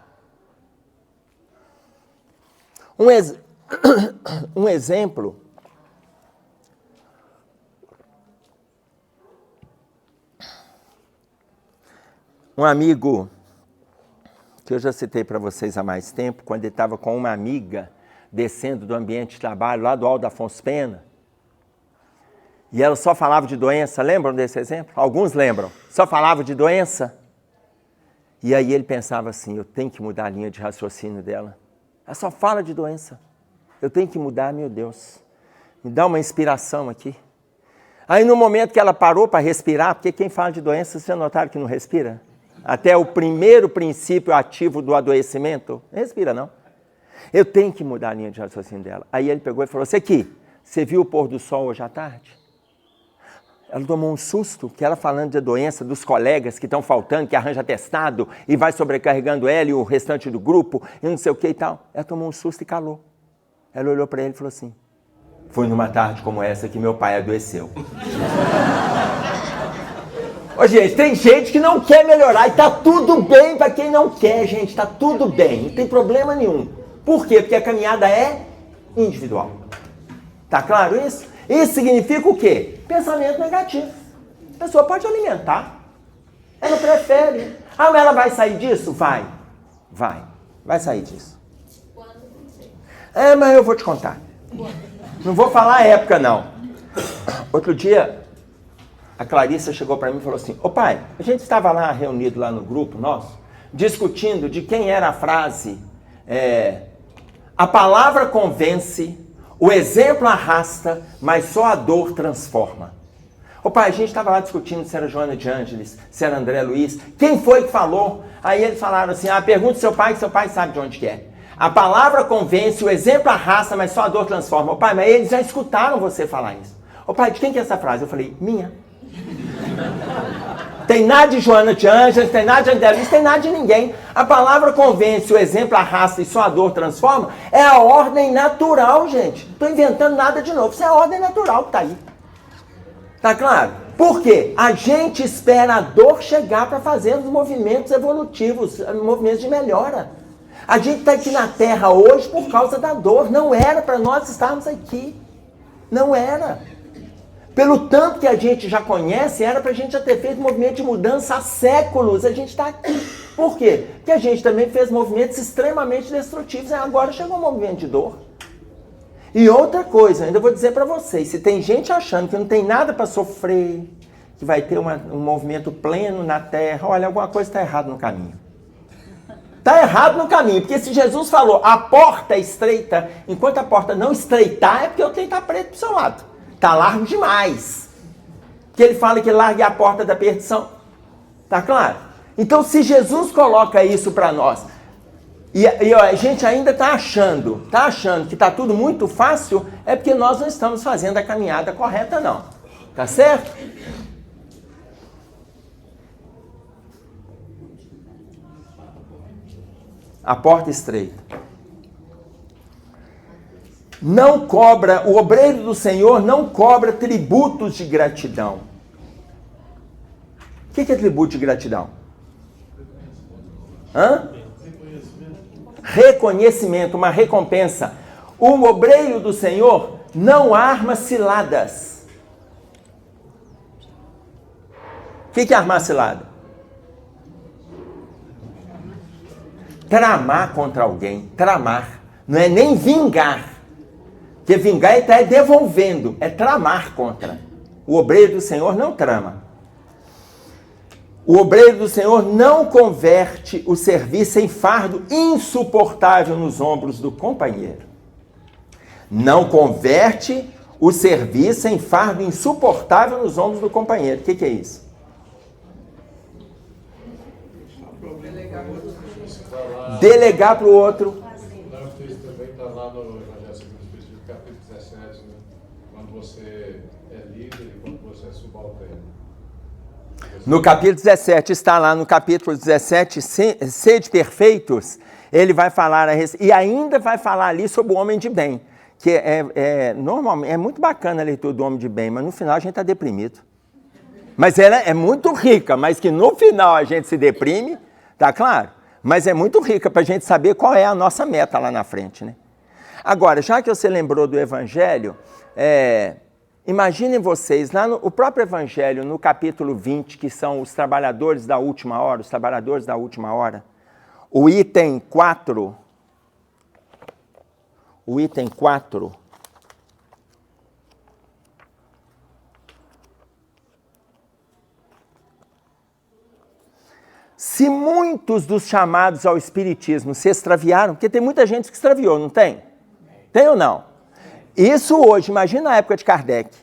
Speaker 1: Um exemplo. Um amigo que eu já citei para vocês há mais tempo, quando ele estava com uma amiga descendo do ambiente de trabalho lá do Alto da Afonso Pena, e ela só falava de doença. Lembram desse exemplo? Alguns lembram. Só falava de doença. E aí ele pensava assim, eu tenho que mudar a linha de raciocínio dela. Ela só fala de doença. Eu tenho que mudar, meu Deus. Me dá uma inspiração aqui. Aí no momento que ela parou para respirar, porque quem fala de doença, vocês já notaram que não respira? Até o primeiro princípio ativo do adoecimento, não respira não. Eu tenho que mudar a linha de raciocínio dela. Aí ele pegou e falou assim, aqui, você viu o pôr do sol hoje à tarde? Ela tomou um susto, que ela falando de doença dos colegas que estão faltando, que arranja atestado e vai sobrecarregando ela e o restante do grupo, e não sei o que e tal. Ela tomou um susto e calou. Ela olhou para ele e falou assim, foi numa tarde como essa que meu pai adoeceu. Ô, gente, tem gente que não quer melhorar e tá tudo bem para quem não quer, gente, tá tudo bem, não tem problema nenhum. Por quê? Porque a caminhada é individual. Tá claro isso? Isso significa o quê? Pensamento negativo. A pessoa pode alimentar. Ela prefere. Ah, mas ela vai sair disso? Vai. Vai sair disso. É, mas eu vou te contar. Não vou falar a época, não. Outro dia, a Clarissa chegou para mim e falou assim, ô pai, a gente estava lá reunido lá no grupo nosso, discutindo de quem era a frase, a palavra convence, o exemplo arrasta, mas só a dor transforma. Ô pai, a gente estava lá discutindo se era Joana de Ângeles, se era André Luiz, quem foi que falou? Aí eles falaram assim, pergunta seu pai, que seu pai sabe de onde que é. A palavra convence, o exemplo arrasta, mas só a dor transforma. Ô pai, mas eles já escutaram você falar isso. Ô pai, de quem que é essa frase? Eu falei, minha. Tem nada de Joana de Ângeles, tem nada de André Luiz, tem nada de ninguém. A palavra convence, o exemplo arrasta e só a dor transforma. É a ordem natural, gente. Não estou inventando nada de novo. Isso é a ordem natural que está aí. Tá claro? Por quê? A gente espera a dor chegar para fazer os movimentos evolutivos, movimentos de melhora. A gente está aqui na Terra hoje por causa da dor. Não era para nós estarmos aqui. Não era. Pelo tanto que a gente já conhece, era para a gente já ter feito movimento de mudança há séculos. A gente está aqui. Por quê? Porque a gente também fez movimentos extremamente destrutivos. E agora chegou um movimento de dor. E outra coisa, ainda vou dizer para vocês, se tem gente achando que não tem nada para sofrer, que vai ter um movimento pleno na Terra, olha, alguma coisa está errada no caminho. Está errado no caminho, porque se Jesus falou, a porta é estreita, enquanto a porta não estreitar, é porque o trem está preto para o seu lado. Está largo demais. Que ele fala que largue a porta da perdição. Tá claro? Então, se Jesus coloca isso para nós, e a gente ainda está achando que está tudo muito fácil, é porque nós não estamos fazendo a caminhada correta, não. Tá certo? A porta estreita. Não cobra, o obreiro do Senhor não cobra tributos de gratidão. O que é tributo de gratidão? Reconhecimento, uma recompensa. O obreiro do Senhor não arma ciladas. O que é armar cilada? Tramar contra alguém. Tramar. Não é nem vingar. Porque vingar ele está devolvendo. É tramar contra. O obreiro do Senhor não trama. O obreiro do Senhor não converte o serviço em fardo insuportável nos ombros do companheiro. Não converte o serviço em fardo insuportável nos ombros do companheiro. O que é isso? Delegar para o outro.
Speaker 6: Isso também está lá no Evangelho segundo o Espiritismo, capítulo 17, né? Quando você é líder e quando você é subalterno.
Speaker 1: No capítulo 17, está lá no capítulo 17, sede perfeitos, ele vai falar, e ainda vai falar ali sobre o homem de bem, que normalmente, é muito bacana a leitura do homem de bem, mas no final a gente está deprimido. Mas ela é muito rica, mas que no final a gente se deprime, tá claro? Mas é muito rica para a gente saber qual é a nossa meta lá na frente, né? Agora, já que você lembrou do Evangelho, imaginem vocês, lá no próprio Evangelho, no capítulo 20, que são os trabalhadores da última hora, o item 4, se muitos dos chamados ao Espiritismo se extraviaram, porque tem muita gente que extraviou, não tem? Tem ou não? Isso hoje, imagina a época de Kardec.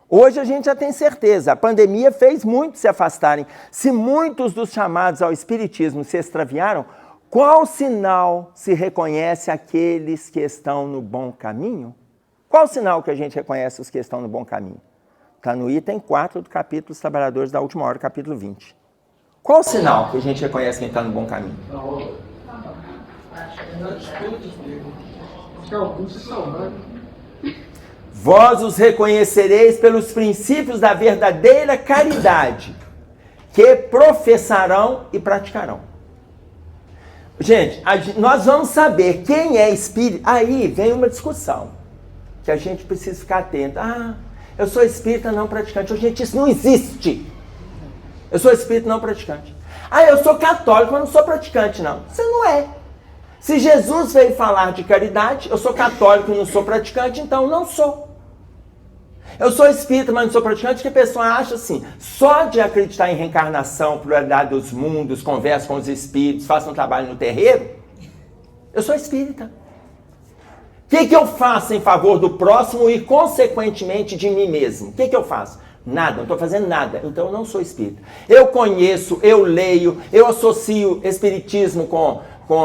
Speaker 1: Hoje a gente já tem certeza, a pandemia fez muitos se afastarem. Se muitos dos chamados ao Espiritismo se extraviaram, qual sinal se reconhece aqueles que estão no bom caminho? Qual sinal que a gente reconhece os que estão no bom caminho? Está no item 4 do capítulo Os Trabalhadores da Última Hora, capítulo 20. Qual o sinal que a gente reconhece quem está no bom caminho? Vós os reconhecereis pelos princípios da verdadeira caridade, que professarão e praticarão. Gente, nós vamos saber quem é espírita. Aí vem uma discussão, que a gente precisa ficar atento. Eu sou espírita não praticante. Gente, isso não existe. Eu sou espírita não praticante. Eu sou católico, mas não sou praticante, não. Você não é. Se Jesus veio falar de caridade, eu sou católico e não sou praticante, então não sou. Eu sou espírita, mas não sou praticante, que a pessoa acha assim, só de acreditar em reencarnação, pluralidade dos mundos, conversa com os espíritos, faça um trabalho no terreiro, eu sou espírita. O que eu faço em favor do próximo e, consequentemente, de mim mesmo? O que eu faço? Nada, não estou fazendo nada, então eu não sou espírita. Eu conheço, eu leio, eu associo espiritismo com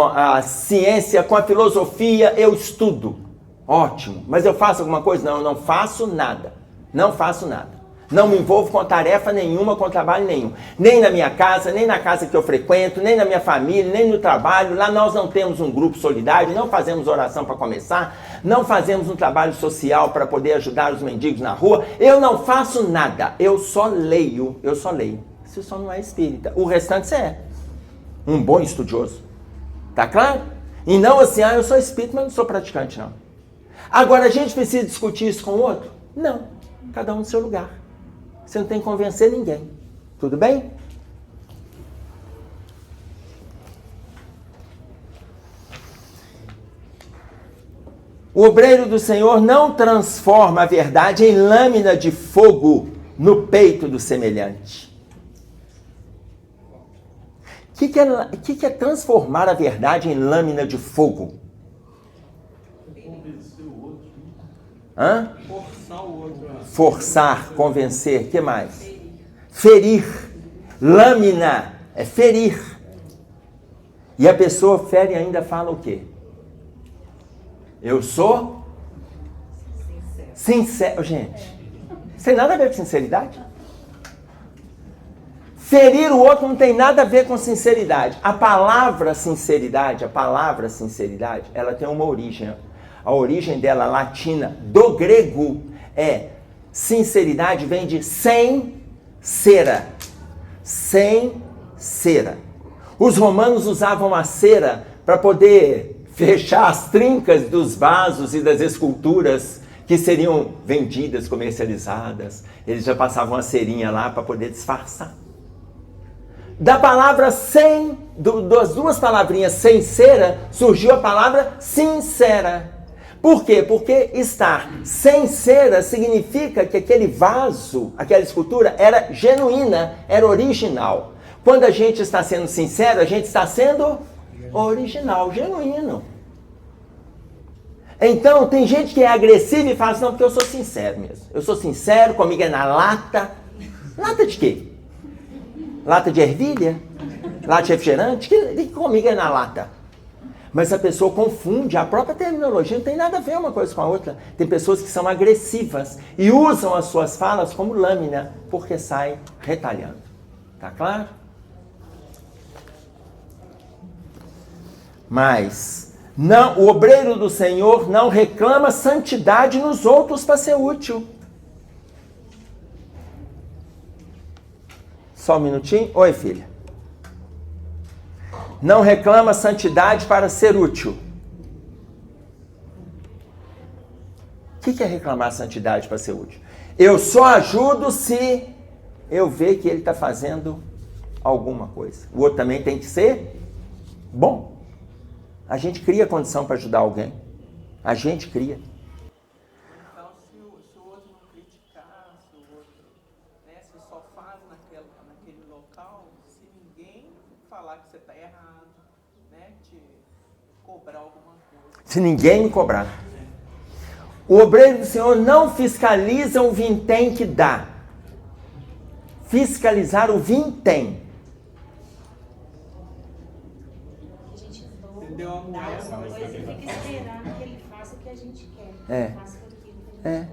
Speaker 1: a ciência, com a filosofia, eu estudo. Ótimo, mas eu faço alguma coisa? Não, eu não faço nada. Não faço nada. Não me envolvo com tarefa nenhuma, com trabalho nenhum. Nem na minha casa, nem na casa que eu frequento, nem na minha família, nem no trabalho. Lá nós não temos um grupo solidário, não fazemos oração para começar, não fazemos um trabalho social para poder ajudar os mendigos na rua. Eu não faço nada, eu só leio. Isso só não é espírita. O restante você é um bom estudioso. Tá claro? E não assim, eu sou espírita, mas não sou praticante, não. Agora, a gente precisa discutir isso com o outro? Não. Cada um no seu lugar. Você não tem que convencer ninguém. Tudo bem? O obreiro do Senhor não transforma a verdade em lâmina de fogo no peito do semelhante. O que é transformar a verdade em lâmina de fogo?
Speaker 5: Forçar o outro.
Speaker 1: Forçar, convencer, o que mais? Ferir. Lâmina é ferir. E a pessoa fere e ainda fala o quê? Eu sou sincero. Gente, isso tem nada a ver com sinceridade? Ferir o outro não tem nada a ver com sinceridade. A palavra sinceridade, ela tem uma origem. A origem dela, latina, do grego, é sinceridade, vem de sem cera. Sem cera. Os romanos usavam a cera para poder fechar as trincas dos vasos e das esculturas que seriam vendidas, comercializadas. Eles já passavam a cerinha lá para poder disfarçar. Da palavra sem, das duas palavrinhas sem cera, surgiu a palavra sincera. Por quê? Porque estar sem cera significa que aquele vaso, aquela escultura era genuína, era original. Quando a gente está sendo sincero, a gente está sendo original, genuíno. Então, tem gente que é agressiva e fala assim, não, porque eu sou sincero mesmo. Eu sou sincero, comigo é na lata. Lata de quê? Lata de ervilha? Lata de refrigerante? Que comigo é na lata? Mas a pessoa confunde, a própria terminologia não tem nada a ver uma coisa com a outra. Tem pessoas que são agressivas e usam as suas falas como lâmina, porque sai retalhando. Tá claro? Mas não, o obreiro do Senhor não reclama santidade nos outros para ser útil. Só um minutinho. Oi, filha. Não reclama santidade para ser útil. O que é reclamar santidade para ser útil? Eu só ajudo se eu ver que ele está fazendo alguma coisa. O outro também tem que ser bom. A gente cria condição para ajudar alguém. A gente cria.
Speaker 5: Então, se o outro não criticar, se o outro, né, se só faz naquele local, se ninguém falar que você está errado, né, te cobrar alguma coisa.
Speaker 1: Se ninguém me cobrar. O obreiro do Senhor não fiscaliza o vintém que dá. Fiscalizar o vintém.
Speaker 5: Entendeu a moeda?
Speaker 4: Você tem que esperar que ele faça o que a gente quer. Faça aquilo que a gente quer.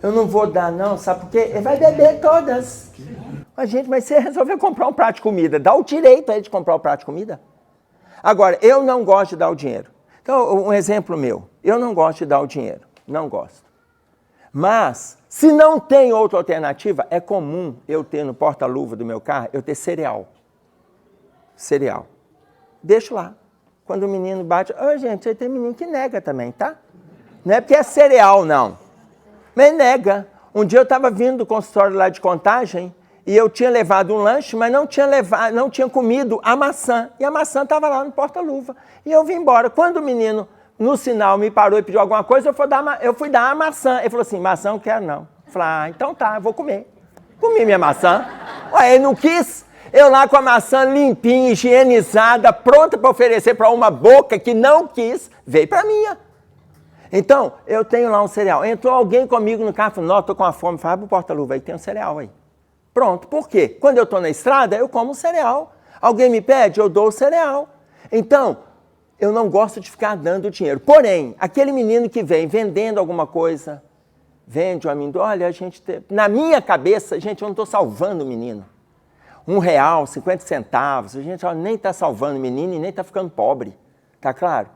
Speaker 1: Eu não vou dar não, sabe por quê? Ele vai beber todas. Mas você resolveu comprar um prato de comida, dá o direito a ele de comprar o prato de comida. Agora, eu não gosto de dar o dinheiro. Então, um exemplo meu, eu não gosto de dar o dinheiro, não gosto. Mas, se não tem outra alternativa, é comum eu ter no porta-luva do meu carro, eu ter cereal. Cereal. Deixo lá. Quando o menino bate, gente, tem menino que nega também, tá? Não é porque é cereal, não. Mas nega. Um dia eu estava vindo do consultório lá de Contagem e eu tinha levado um lanche, mas não tinha comido a maçã. E a maçã estava lá no porta-luva. E eu vim embora. Quando o menino, no sinal, me parou e pediu alguma coisa, eu fui dar a maçã. Ele falou assim, maçã eu não quero não. Eu falei, então tá, eu vou comer. Comi minha maçã. Ué, ele não quis. Eu lá com a maçã limpinha, higienizada, pronta para oferecer para uma boca que não quis, veio para a minha. Então, eu tenho lá um cereal. Entrou alguém comigo no carro, falou, não, estou com uma fome. Vai para o porta-luva, aí tem um cereal aí. Pronto, por quê? Quando eu estou na estrada, eu como cereal. Alguém me pede, eu dou o cereal. Então, eu não gosto de ficar dando dinheiro. Porém, aquele menino que vem vendendo alguma coisa, vende o amendoim, olha, na minha cabeça, gente, eu não estou salvando o menino. R$1, 50 centavos, a gente nem está salvando o menino e nem está ficando pobre, tá claro?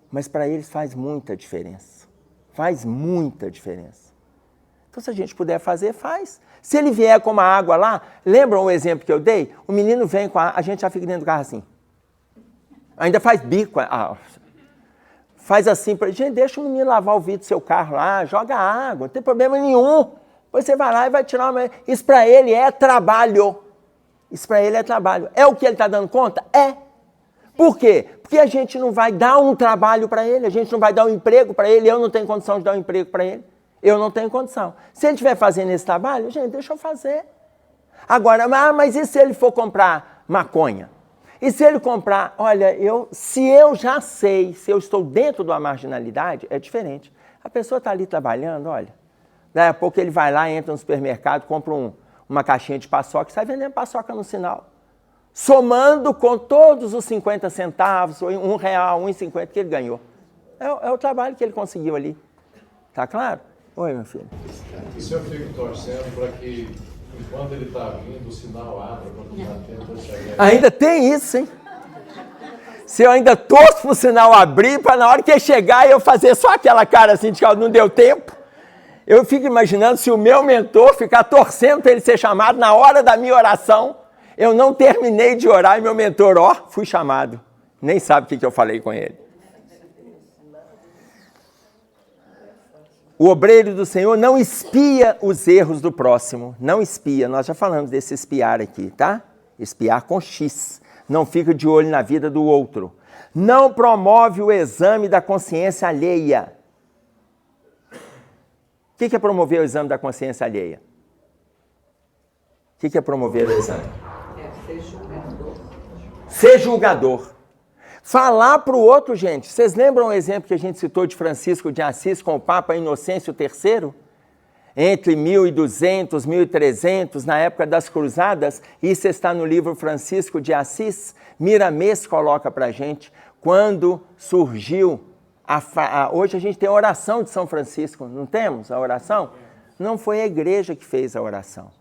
Speaker 1: Mas para eles faz muita diferença, faz muita diferença. Então se a gente puder fazer, faz. Se ele vier com uma água lá, lembram o exemplo que eu dei? O menino vem com a gente já fica dentro do carro assim. Ainda faz bico, faz assim, gente, deixa o menino lavar o vidro do seu carro lá, joga água, não tem problema nenhum. Depois você vai lá e vai tirar uma... Isso para ele é trabalho. Isso para ele é trabalho. É o que ele está dando conta? É. Por quê? Porque a gente não vai dar um trabalho para ele, a gente não vai dar um emprego para ele, eu não tenho condição de dar um emprego para ele. Eu não tenho condição. Se ele estiver fazendo esse trabalho, gente, deixa eu fazer. Agora, mas e se ele for comprar maconha? E se ele comprar, olha, se eu já sei, se eu estou dentro da marginalidade, é diferente. A pessoa está ali trabalhando, olha, daí a pouco ele vai lá, entra no supermercado, compra uma caixinha de paçoca e sai vendendo paçoca no sinal. Somando com todos os 50 centavos, ou R$1, R$1,50 que ele ganhou. É o trabalho que ele conseguiu ali. Tá claro? Oi, meu filho.
Speaker 6: E se eu fico torcendo para que, enquanto ele está vindo, o sinal abra, quando está tendo chegar...
Speaker 1: Ainda tem isso, hein? Se eu ainda torço para o sinal abrir, para na hora que ele chegar eu fazer só aquela cara assim de que não deu tempo, eu fico imaginando se o meu mentor ficar torcendo para ele ser chamado na hora da minha oração, eu não terminei de orar e meu mentor, fui chamado. Nem sabe o que eu falei com ele. O obreiro do Senhor não espia os erros do próximo. Não espia. Nós já falamos desse espiar aqui, tá? Espiar com X. Não fica de olho na vida do outro. Não promove o exame da consciência alheia. O que é promover o exame da consciência alheia? O que é promover o exame?
Speaker 5: Ser julgador.
Speaker 1: Ser julgador. Falar para o outro, gente. Vocês lembram o exemplo que a gente citou de Francisco de Assis com o Papa Inocêncio III? Entre 1200, 1300, na época das Cruzadas, isso está no livro Francisco de Assis. Miramês coloca para a gente quando surgiu hoje a gente tem a oração de São Francisco, não temos a oração? Não foi a igreja que fez a oração.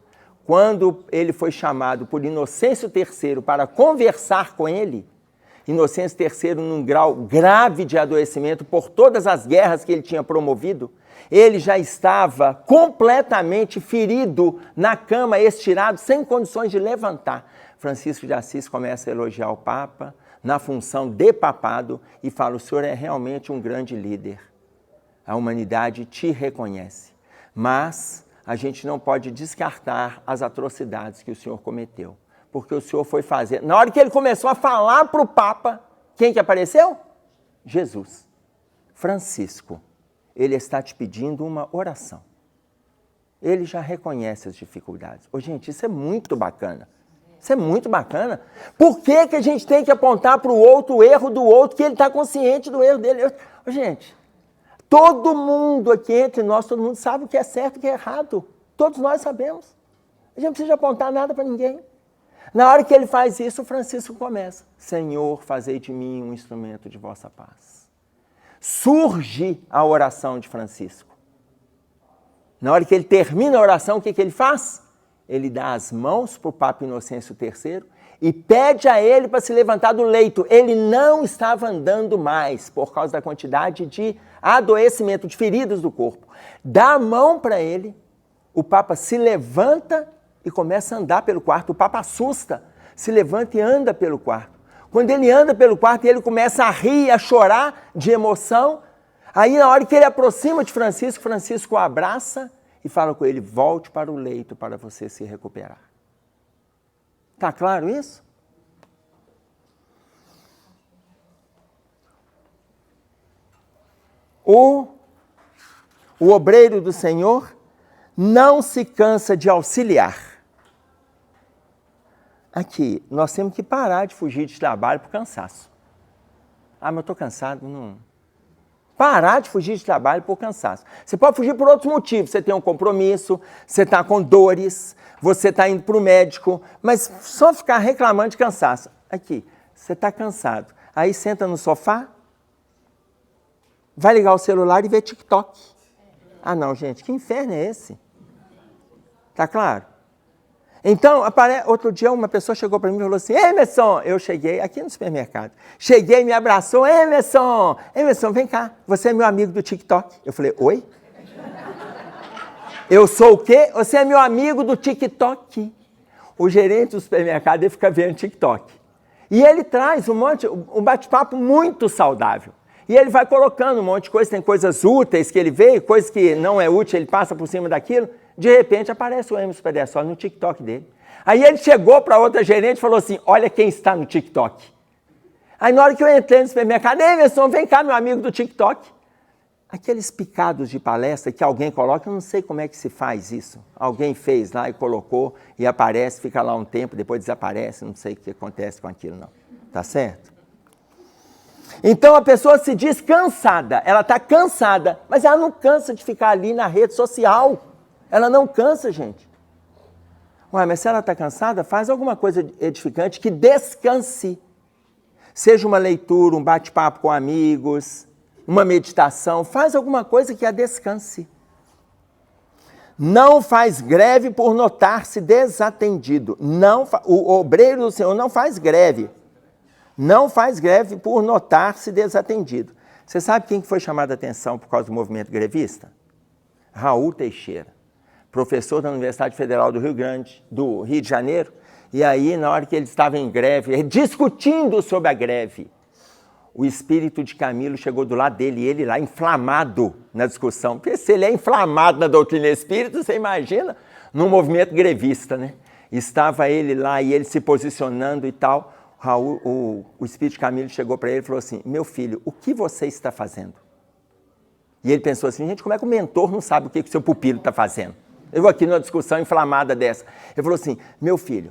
Speaker 1: Quando ele foi chamado por Inocêncio III para conversar com ele, Inocêncio III, num grau grave de adoecimento por todas as guerras que ele tinha promovido, ele já estava completamente ferido na cama, estirado, sem condições de levantar. Francisco de Assis começa a elogiar o Papa na função de papado e fala: o senhor é realmente um grande líder. A humanidade te reconhece, mas a gente não pode descartar as atrocidades que o senhor cometeu. Porque o senhor foi fazer... Na hora que ele começou a falar para o Papa, quem que apareceu? Jesus. Francisco, ele está te pedindo uma oração. Ele já reconhece as dificuldades. Gente, isso é muito bacana. Isso é muito bacana. Por que a gente tem que apontar para o outro o erro do outro, que ele está consciente do erro dele? Gente, todo mundo aqui entre nós, todo mundo sabe o que é certo e o que é errado. Todos nós sabemos. A gente não precisa apontar nada para ninguém. Na hora que ele faz isso, o Francisco começa: Senhor, fazei de mim um instrumento de vossa paz. Surge a oração de Francisco. Na hora que ele termina a oração, o que ele faz? Ele dá as mãos para o Papa Inocêncio III e pede a ele para se levantar do leito. Ele não estava andando mais por causa da quantidade de adoecimento, de feridas do corpo. Dá a mão para ele, o Papa se levanta e começa a andar pelo quarto. O Papa assusta, se levanta e anda pelo quarto. Quando ele anda pelo quarto, ele começa a rir, a chorar de emoção. Aí, na hora que ele aproxima de Francisco, Francisco o abraça e fala com ele: volte para o leito para você se recuperar. Tá claro isso? O obreiro do Senhor não se cansa de auxiliar. Aqui, nós temos que parar de fugir de trabalho por cansaço. Mas eu estou cansado. Não. Parar de fugir de trabalho por cansaço. Você pode fugir por outros motivos. Você tem um compromisso, você está com dores, você está indo para o médico, mas só ficar reclamando de cansaço. Aqui, você está cansado. Aí senta no sofá, vai ligar o celular e vê TikTok. Ah, não, gente, que inferno é esse? Tá claro? Então, outro dia uma pessoa chegou para mim e falou assim, Emerson, eu cheguei aqui no supermercado, cheguei, me abraçou, Emerson, vem cá, você é meu amigo do TikTok. Eu falei, oi? Eu sou o quê? Você é meu amigo do TikTok. O gerente do supermercado, ele fica vendo TikTok. E ele traz um bate-papo muito saudável. E ele vai colocando um monte de coisa, tem coisas úteis que ele vê, coisas que não é útil, ele passa por cima daquilo. De repente aparece o Emerson Pedersoli no TikTok dele. Aí ele chegou para outra gerente e falou assim, olha quem está no TikTok. Aí na hora que eu entrei no supermercado, Emerson, vem cá, meu amigo do TikTok. Aqueles picados de palestra que alguém coloca, eu não sei como é que se faz isso. Alguém fez lá e colocou e aparece, fica lá um tempo, depois desaparece, não sei o que acontece com aquilo não. Tá certo? Então a pessoa se diz cansada, ela está cansada, mas ela não cansa de ficar ali na rede social. Ela não cansa, gente. Ué, mas se ela está cansada, faz alguma coisa edificante que descanse. Seja uma leitura, um bate-papo com amigos, uma meditação, faz alguma coisa que a descanse. Não faz greve por notar-se desatendido. O obreiro do Senhor não faz greve. Não faz greve por notar-se desatendido. Você sabe quem foi chamado a atenção por causa do movimento grevista? Raul Teixeira, professor da Universidade Federal do Rio de Janeiro. E aí, na hora que ele estava em greve, discutindo sobre a greve, o espírito de Camilo chegou do lado dele, e ele lá inflamado na discussão. Porque se ele é inflamado na doutrina espírita, você imagina, num movimento grevista, né? Estava ele lá e ele se posicionando e tal. O espírito de Camilo chegou para ele e falou assim, meu filho, o que você está fazendo? E ele pensou assim, gente, como é que o mentor não sabe o que o seu pupilo está fazendo? Eu vou aqui numa discussão inflamada dessa. Ele falou assim, meu filho,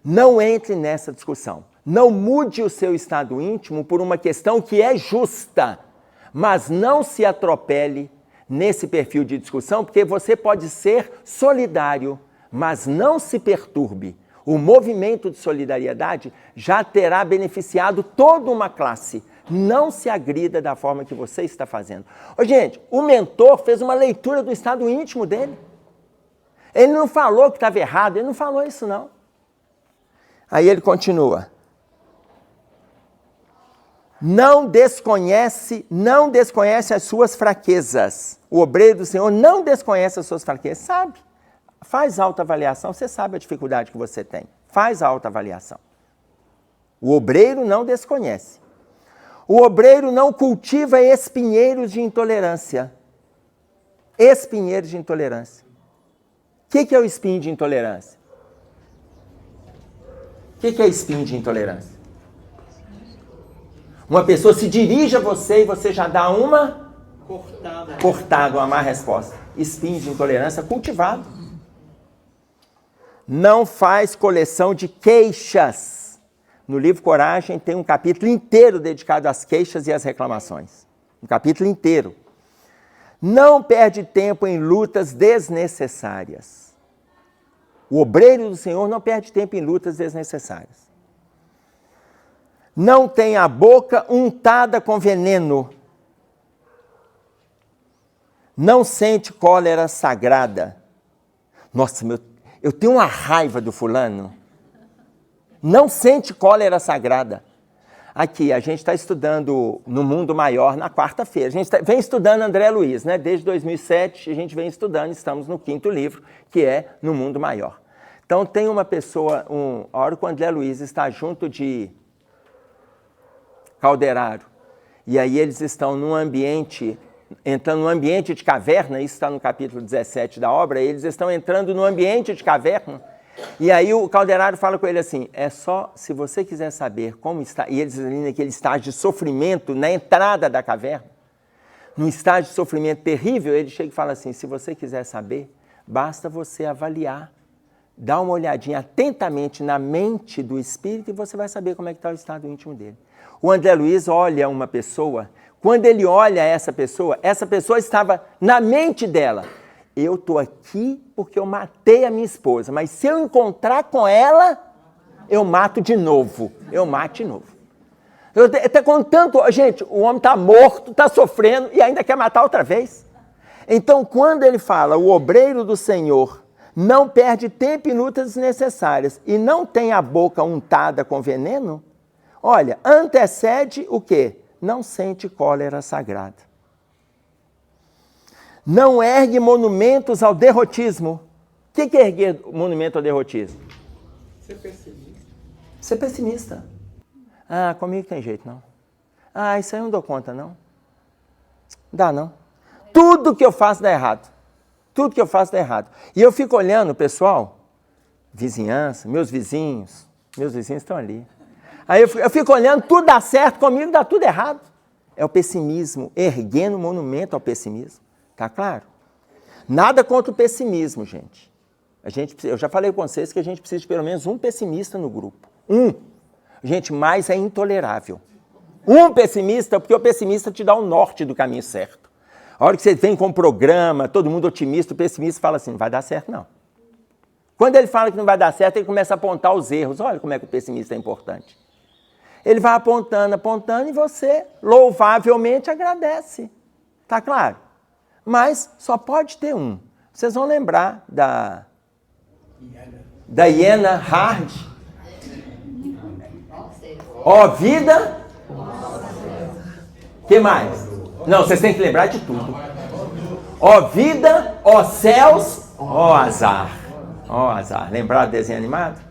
Speaker 1: não entre nessa discussão. Não mude o seu estado íntimo por uma questão que é justa, mas não se atropele nesse perfil de discussão, porque você pode ser solidário, mas não se perturbe. O movimento de solidariedade já terá beneficiado toda uma classe. Não se agrida da forma que você está fazendo. Ô, gente, o mentor fez uma leitura do estado íntimo dele. Ele não falou que estava errado, ele não falou isso não. Aí ele continua. Não desconhece as suas fraquezas. O obreiro do Senhor não desconhece as suas fraquezas, sabe? Faz autoavaliação, você sabe a dificuldade que você tem. Faz a autoavaliação. O obreiro não desconhece. O obreiro não cultiva espinheiros de intolerância. Espinheiros de intolerância. O que é o espinho de intolerância? O que é espinho de intolerância? Uma pessoa se dirige a você e você já dá uma cortada, uma má resposta. Espinho de intolerância cultivado. Não faz coleção de queixas. No livro Coragem tem um capítulo inteiro dedicado às queixas e às reclamações. Um capítulo inteiro. Não perde tempo em lutas desnecessárias. O obreiro do Senhor não perde tempo em lutas desnecessárias. Não tem a boca untada com veneno. Não sente cólera sagrada. Nossa, eu tenho uma raiva do fulano. Não sente cólera sagrada. Aqui, a gente está estudando No Mundo Maior na quarta-feira. A gente vem estudando André Luiz, né? Desde 2007 a gente vem estudando, estamos no 5º livro, que é No Mundo Maior. Então tem uma pessoa, a hora que o André Luiz está junto de Calderaro, e aí eles estão entrando num ambiente de caverna, isso está no capítulo 17 da obra, eles estão entrando no ambiente de caverna, e aí o Calderaro fala com ele assim, é só, se você quiser saber como está, e eles ali naquele estágio de sofrimento, na entrada da caverna, num estágio de sofrimento terrível, ele chega e fala assim, se você quiser saber, basta você avaliar, dá uma olhadinha atentamente na mente do espírito e você vai saber como é que está o estado íntimo dele. O André Luiz olha uma pessoa, quando ele olha essa pessoa estava na mente dela. Eu estou aqui porque eu matei a minha esposa, mas se eu encontrar com ela, eu mato de novo. Eu mato de novo. Até com tanto, gente, o homem está morto, está sofrendo e ainda quer matar outra vez. Então, quando ele fala, o obreiro do Senhor não perde tempo e lutas desnecessárias e não tem a boca untada com veneno, olha, antecede o quê? Não sente cólera sagrada. Não ergue monumentos ao derrotismo. O que é erguer monumento ao derrotismo?
Speaker 5: Ser pessimista.
Speaker 1: Ser pessimista. Ah, comigo tem jeito não. Ah, isso aí eu não dou conta não. Dá não. Tudo que eu faço dá errado. Tudo que eu faço dá errado. E eu fico olhando, pessoal, vizinhança, meus vizinhos estão ali. Aí eu fico olhando, tudo dá certo, comigo dá tudo errado. É o pessimismo, erguendo monumento ao pessimismo. Tá claro? Nada contra o pessimismo, gente. Eu já falei com vocês que a gente precisa de pelo menos um pessimista no grupo. Gente, mais é intolerável. Um pessimista, porque o pessimista te dá o norte do caminho certo. A hora que você vem com um programa, todo mundo otimista, o pessimista fala assim, não vai dar certo não. Quando ele fala que não vai dar certo, ele começa a apontar os erros. Olha como é que o pessimista é importante. Ele vai apontando e você, louvavelmente, agradece. Tá claro? Mas só pode ter um. Vocês vão lembrar da Diana Hard. Ó vida. O que mais? Não, vocês têm que lembrar de tudo. Ó vida, ó céus, ó azar. Ó azar. Lembrar do desenho animado?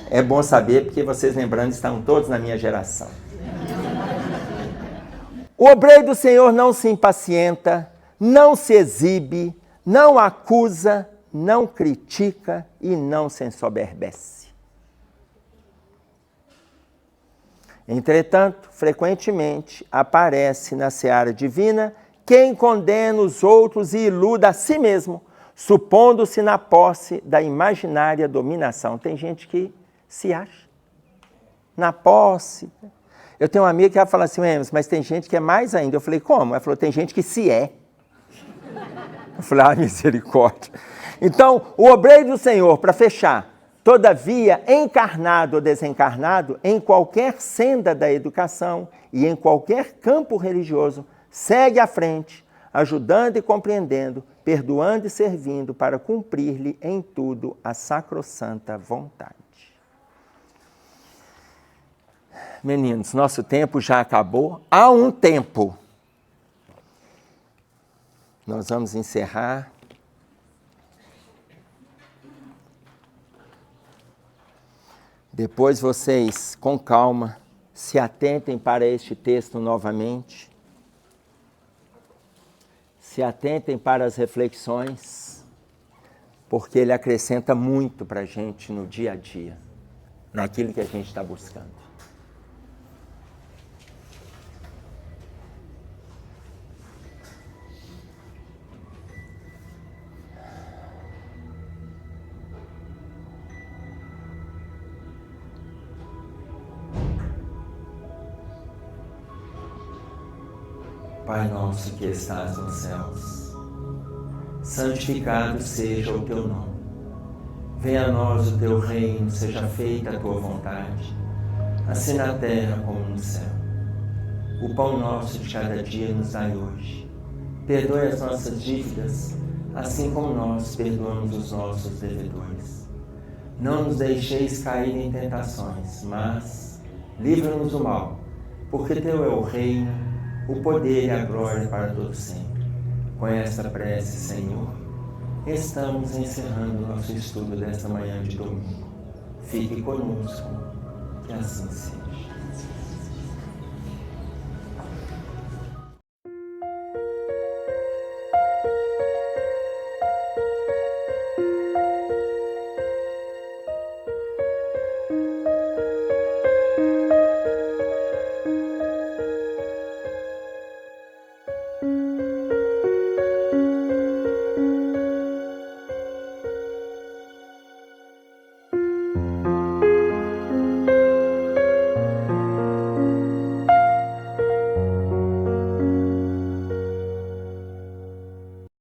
Speaker 1: É bom saber, porque vocês lembrando estão todos na minha geração. O obreiro do Senhor não se impacienta, não se exibe, não acusa, não critica e não se ensoberbece. Entretanto, frequentemente aparece na seara divina quem condena os outros e iluda a si mesmo, supondo-se na posse da imaginária dominação. Tem gente que se acha na posse. Eu tenho uma amiga que ela fala assim, mas tem gente que é mais ainda. Eu falei, como? Ela falou, tem gente que se é. Eu falei, misericórdia. Então, o obreiro do Senhor, para fechar, todavia, encarnado ou desencarnado, em qualquer senda da educação e em qualquer campo religioso, segue à frente, ajudando e compreendendo, perdoando e servindo para cumprir-lhe em tudo a sacrossanta vontade. Meninos, nosso tempo já acabou. Há um tempo. Nós vamos encerrar. Depois vocês, com calma, se atentem para este texto novamente. Se atentem para as reflexões, porque ele acrescenta muito para a gente no dia a dia, naquilo que a gente está buscando. Pai nosso que estás nos céus, santificado seja o teu nome. Venha a nós o teu reino, seja feita a tua vontade, assim na terra como no céu. O pão nosso de cada dia nos dai hoje. Perdoe as nossas dívidas, assim como nós perdoamos os nossos devedores. Não nos deixeis cair em tentações, mas livra-nos do mal, porque teu é o reino, o poder e a glória para todos sempre. Com esta prece, Senhor, estamos encerrando nosso estudo desta manhã de domingo. Fique conosco, que assim seja.